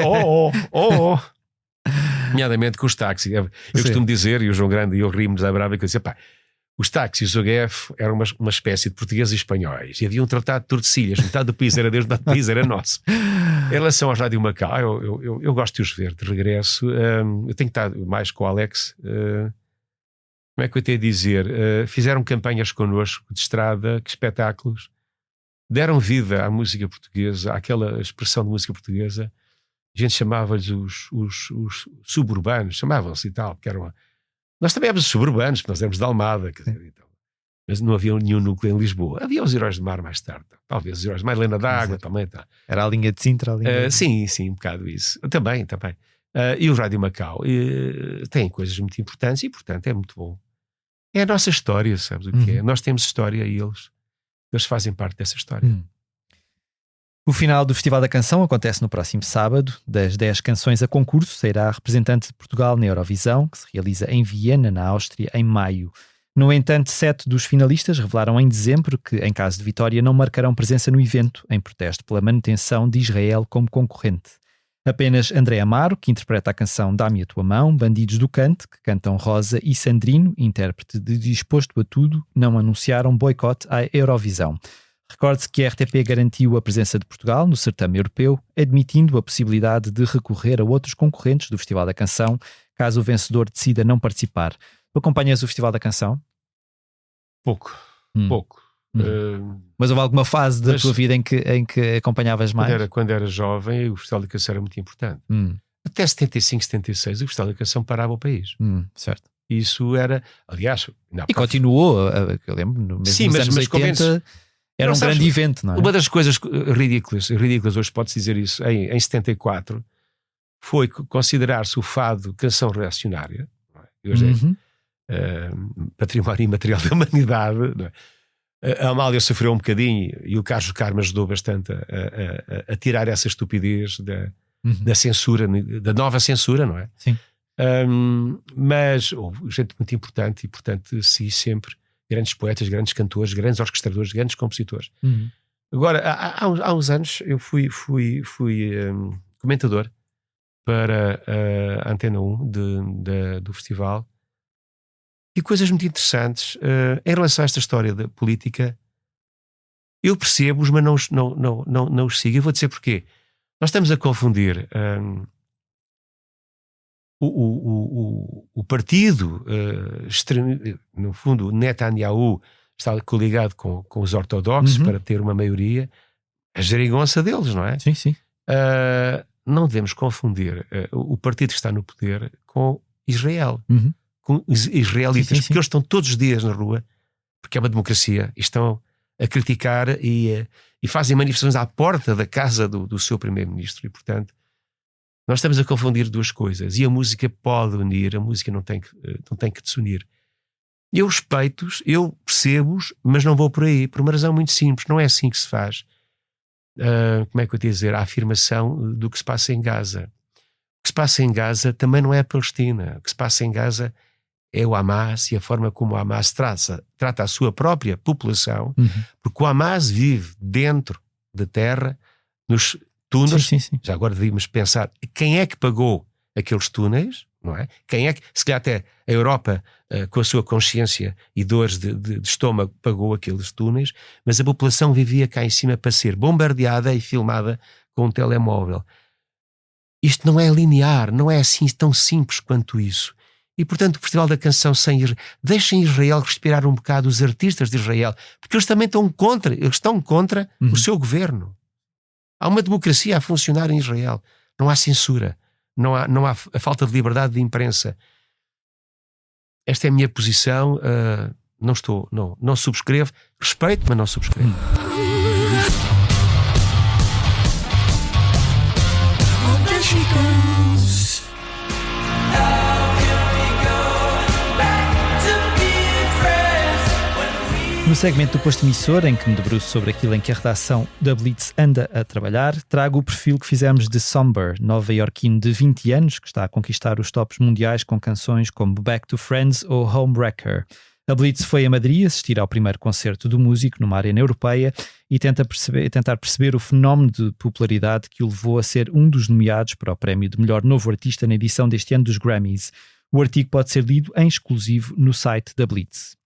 Nomeadamente com os táxis. Eu costumo dizer, e o João Grande e eu rimos à brava, que eu dizia, pá, os táxis, o HF, eram uma espécie de portugueses e espanhóis. E havia um tratado de Tordesilhas. Metade do país era deles, metade do país era nosso. Em relação à Rádio Macau, eu gosto de os ver de regresso. Eu tenho que estar mais com o Alex. Como é que eu tenho a dizer? Fizeram campanhas connosco de estrada, que espetáculos. Deram vida à música portuguesa, àquela expressão de música portuguesa. A gente chamava-lhes os suburbanos, chamavam-se e tal, porque eram... Nós também éramos os suburbanos, porque nós éramos de Almada, quer dizer, então. Mas não havia nenhum núcleo em Lisboa. Havia os Heróis do Mar mais tarde, talvez os Heróis de Mar, Helena d'Água também. Tá. Era a linha de Sintra? Sim, um bocado isso. Também. E o Rádio Macau tem coisas muito importantes e, portanto, é muito bom. É a nossa história, sabes o que é? Nós temos história e eles fazem parte dessa história. O final do Festival da Canção acontece no próximo sábado. Das 10 canções a concurso, sairá a representante de Portugal na Eurovisão, que se realiza em Viena, na Áustria, em maio. No entanto, 7 dos finalistas revelaram em dezembro que, em caso de vitória, não marcarão presença no evento, em protesto pela manutenção de Israel como concorrente. Apenas André Amaro, que interpreta a canção Dá-me a Tua Mão, Bandidos do Cante, que cantam Rosa, e Sandrino, intérprete de Disposto a Tudo, não anunciaram boicote à Eurovisão. Recorde-se que a RTP garantiu a presença de Portugal no certame europeu, admitindo a possibilidade de recorrer a outros concorrentes do Festival da Canção, caso o vencedor decida não participar. Tu acompanhas o Festival da Canção? Pouco. Mas houve alguma fase da tua vida em que acompanhavas mais? Quando era jovem, o Festival da Canção era muito importante. Até 75, 76, o Festival da Canção parava o país. Certo. Isso era, aliás... E continuou, eu lembro, mesmo nos anos 80... Era um grande evento, não é? Uma das coisas ridículas hoje pode-se dizer isso, em 74, foi considerar-se o fado canção reacionária, não é? Hoje é património imaterial da humanidade, não é? A Amália sofreu um bocadinho e o Carlos Carmo ajudou bastante a tirar essa estupidez da censura, da nova censura, não é? Sim. Mas houve gente muito importante e, portanto, segui sempre grandes poetas, grandes cantores, grandes orquestradores, grandes compositores. Agora, há uns anos eu fui comentador para a Antena 1 do festival, e coisas muito interessantes em relação a esta história da política. Eu percebo-os, mas não os sigo. Eu vou dizer porquê. Nós estamos a confundir o partido, no fundo, Netanyahu está coligado com os ortodoxos para ter uma maioria, a geringonça deles, não é? Sim. Não devemos confundir o partido que está no poder com Israel, com os israelitas, porque eles estão todos os dias na rua, porque é uma democracia, e estão a criticar e fazem manifestações à porta da casa do seu primeiro-ministro, e portanto nós estamos a confundir duas coisas, e a música pode unir, a música não tem que desunir. Eu respeito-os, eu percebo-os, mas não vou por aí, por uma razão muito simples. Não é assim que se faz, como é que eu ia dizer, a afirmação do que se passa em Gaza. O que se passa em Gaza também não é a Palestina. O que se passa em Gaza é o Hamas e a forma como o Hamas trata a sua própria população, porque o Hamas vive dentro da terra, nos túneis. Sim. Já agora devíamos pensar quem é que pagou aqueles túneis, não é? Quem é que, se calhar até a Europa, com a sua consciência e dores de estômago, pagou aqueles túneis, mas a população vivia cá em cima para ser bombardeada e filmada com um telemóvel. Isto não é linear, não é assim tão simples quanto isso. E portanto o Festival da Canção deixem Israel respirar um bocado, os artistas de Israel, porque eles também estão contra o seu governo. Há uma democracia a funcionar em Israel. Não há censura. Não há a falta de liberdade de imprensa. Esta é a minha posição. Não subscrevo. Respeito, mas não subscrevo. No segmento do Posto Emissor, em que me debruço sobre aquilo em que a redação da Blitz anda a trabalhar, trago o perfil que fizemos de Somber, nova-iorquino de 20 anos, que está a conquistar os tops mundiais com canções como Back to Friends ou Homewrecker. A Blitz foi a Madrid assistir ao primeiro concerto do músico numa arena europeia e tentar perceber o fenómeno de popularidade que o levou a ser um dos nomeados para o prémio de melhor novo artista na edição deste ano dos Grammys. O artigo pode ser lido em exclusivo no site da Blitz.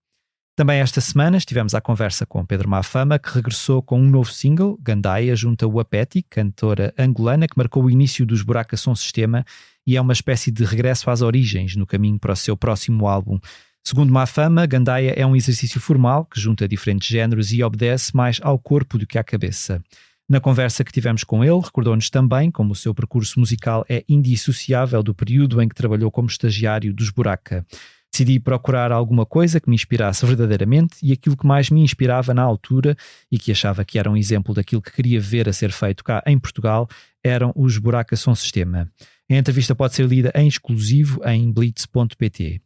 Também esta semana estivemos à conversa com Pedro Mafama, que regressou com um novo single, Gandaia, junto a Wapeti, cantora angolana que marcou o início dos Buraca Som Sistema e é uma espécie de regresso às origens no caminho para o seu próximo álbum. Segundo Mafama, Gandaia é um exercício formal que junta diferentes géneros e obedece mais ao corpo do que à cabeça. Na conversa que tivemos com ele, recordou-nos também como o seu percurso musical é indissociável do período em que trabalhou como estagiário dos Buraca. Decidi procurar alguma coisa que me inspirasse verdadeiramente e aquilo que mais me inspirava na altura e que achava que era um exemplo daquilo que queria ver a ser feito cá em Portugal eram os Buraca Som Sistema. A entrevista pode ser lida em exclusivo em blitz.pt.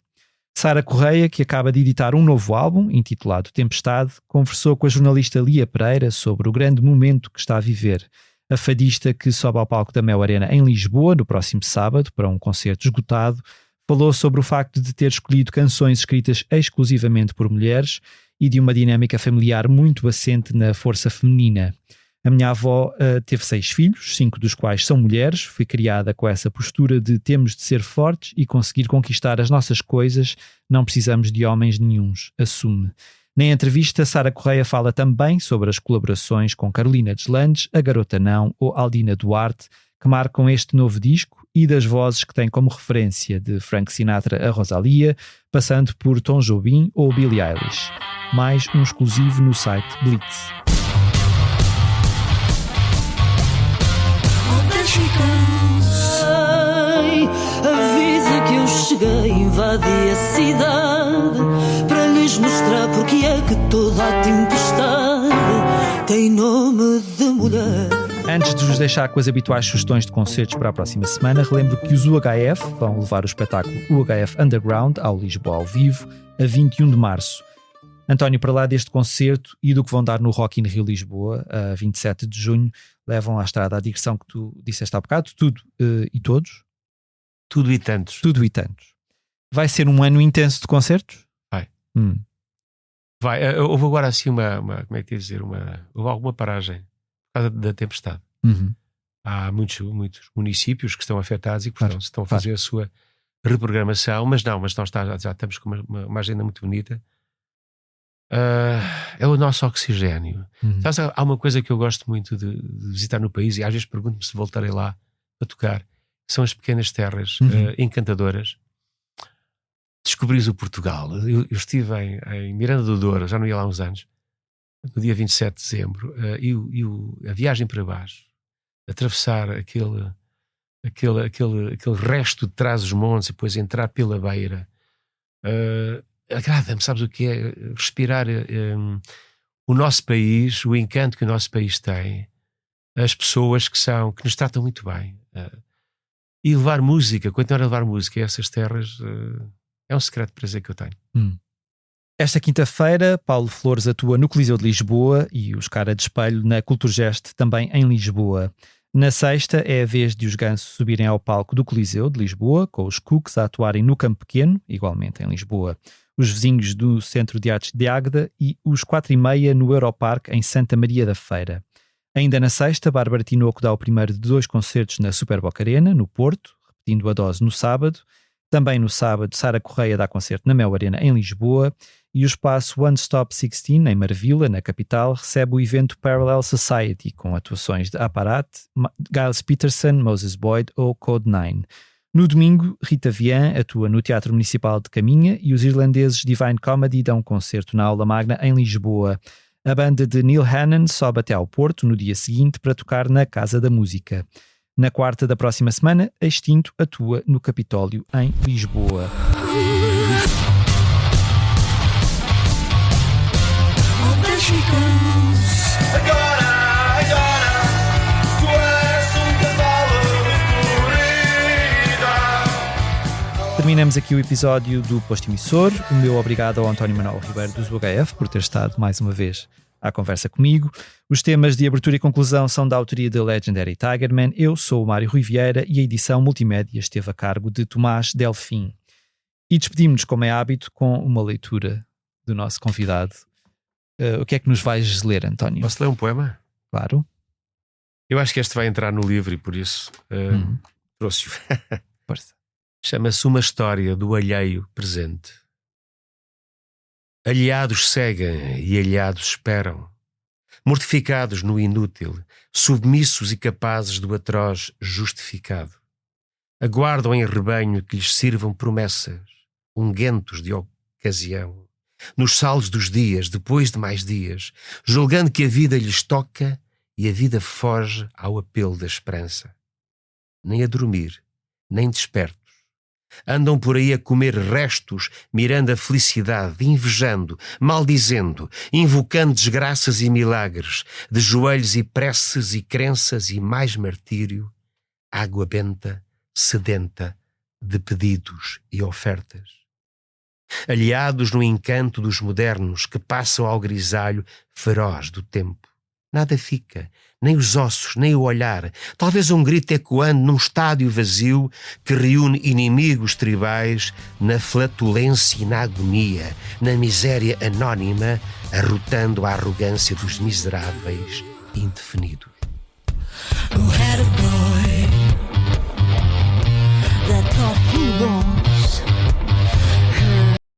Sara Correia, que acaba de editar um novo álbum, intitulado Tempestade, conversou com a jornalista Lia Pereira sobre o grande momento que está a viver. A fadista que sobe ao palco da Mel Arena em Lisboa no próximo sábado para um concerto esgotado, falou sobre o facto de ter escolhido canções escritas exclusivamente por mulheres e de uma dinâmica familiar muito assente na força feminina. A minha avó teve 6 filhos, 5 dos quais são mulheres. Fui criada com essa postura de temos de ser fortes e conseguir conquistar as nossas coisas, não precisamos de homens nenhuns, assume. Na entrevista, Sara Correia fala também sobre as colaborações com Carolina Deslandes, A Garota Não ou Aldina Duarte, que marcam este novo disco, e das vozes que tem como referência de Frank Sinatra a Rosalia, passando por Tom Jobim ou Billie Eilish. Mais um exclusivo no site Blitz. Avisa que eu cheguei, invadi a cidade para lhes mostrar porque é que toda a tempestade tem nome de mulher. Antes de vos deixar com as habituais sugestões de concertos para a próxima semana, relembro que os UHF vão levar o espetáculo UHF Underground ao Lisboa ao vivo a 21 de março. António, para lá deste concerto e do que vão dar no Rock in Rio Lisboa a 27 de junho, levam à estrada a digressão que tu disseste há bocado, Tudo e Todos? Tudo e tantos. Tudo e tantos. Vai ser um ano intenso de concertos? Vai. Vai. Houve agora assim como é que ia dizer, houve alguma paragem por causa da tempestade. Uhum. Há muitos municípios que estão afetados e que estão a fazer a sua reprogramação, mas já estamos com uma agenda muito bonita. É o nosso oxigénio. Sabes, há uma coisa que eu gosto muito de visitar no país e às vezes pergunto-me se voltarei lá a tocar, são as pequenas terras encantadoras. Descobris o Portugal. Eu estive em Miranda do Douro, já não ia lá há uns anos, no dia 27 de dezembro, a viagem para baixo, atravessar aquele resto de trás dos montes e depois entrar pela beira, agrada-me, sabes o que é? Respirar o nosso país, o encanto que o nosso país tem, as pessoas que nos tratam muito bem, e levar música, continuar a levar música a essas terras, é um secreto de prazer que eu tenho. Esta quinta-feira, Paulo Flores atua no Coliseu de Lisboa e os Cara de Espelho na Culturgest, também em Lisboa. Na sexta é a vez de os Gansos subirem ao palco do Coliseu de Lisboa, com os Cooks a atuarem no Campo Pequeno, igualmente em Lisboa, os vizinhos do Centro de Artes de Águeda e os 4:30 no Europarque em Santa Maria da Feira. Ainda na sexta, Bárbara Tinoco dá o primeiro de 2 concertos na Super Boca Arena, no Porto, repetindo a dose no sábado. Também no sábado, Sara Correia dá concerto na Mel Arena em Lisboa e o espaço One Stop 16, em Marvila, na capital, recebe o evento Parallel Society, com atuações de Aparat, Giles Peterson, Moses Boyd ou Code 9. No domingo, Rita Vian atua no Teatro Municipal de Caminha e os irlandeses Divine Comedy dão um concerto na Aula Magna em Lisboa. A banda de Neil Hannon sobe até ao Porto no dia seguinte para tocar na Casa da Música. Na quarta da próxima semana, a Extinto atua no Capitólio em Lisboa. terminamos aqui o episódio do Posto Emissor. O meu obrigado ao António Manuel Ribeiro dos UHF por ter estado mais uma vez à conversa comigo. Os temas de abertura e conclusão são da autoria de Legendary Tigerman. Eu sou o Mário Rui Vieira e a edição multimédia esteve a cargo de Tomás Delfim. E despedimos-nos, como é hábito, com uma leitura do nosso convidado. O que é que nos vais ler, António? Posso ler um poema? Claro. Eu acho que este vai entrar no livro e por isso trouxe-o. Força. Chama-se Uma História do Alheio Presente. Alheados seguem e alheados esperam, mortificados no inútil, submissos e capazes do atroz justificado. Aguardam em rebanho que lhes sirvam promessas, unguentos de ocasião, nos saldos dos dias, depois de mais dias, julgando que a vida lhes toca e a vida foge ao apelo da esperança. Nem a dormir, nem despertos. Andam por aí a comer restos, mirando a felicidade, invejando, maldizendo, invocando desgraças e milagres, de joelhos e preces e crenças e mais martírio, água benta, sedenta, de pedidos e ofertas. Alheados no encanto dos modernos que passam ao grisalho feroz do tempo. Nada fica, nem os ossos, nem o olhar, talvez um grito ecoando num estádio vazio que reúne inimigos tribais na flatulência e na agonia, na miséria anónima, arrotando a arrogância dos miseráveis indefinidos.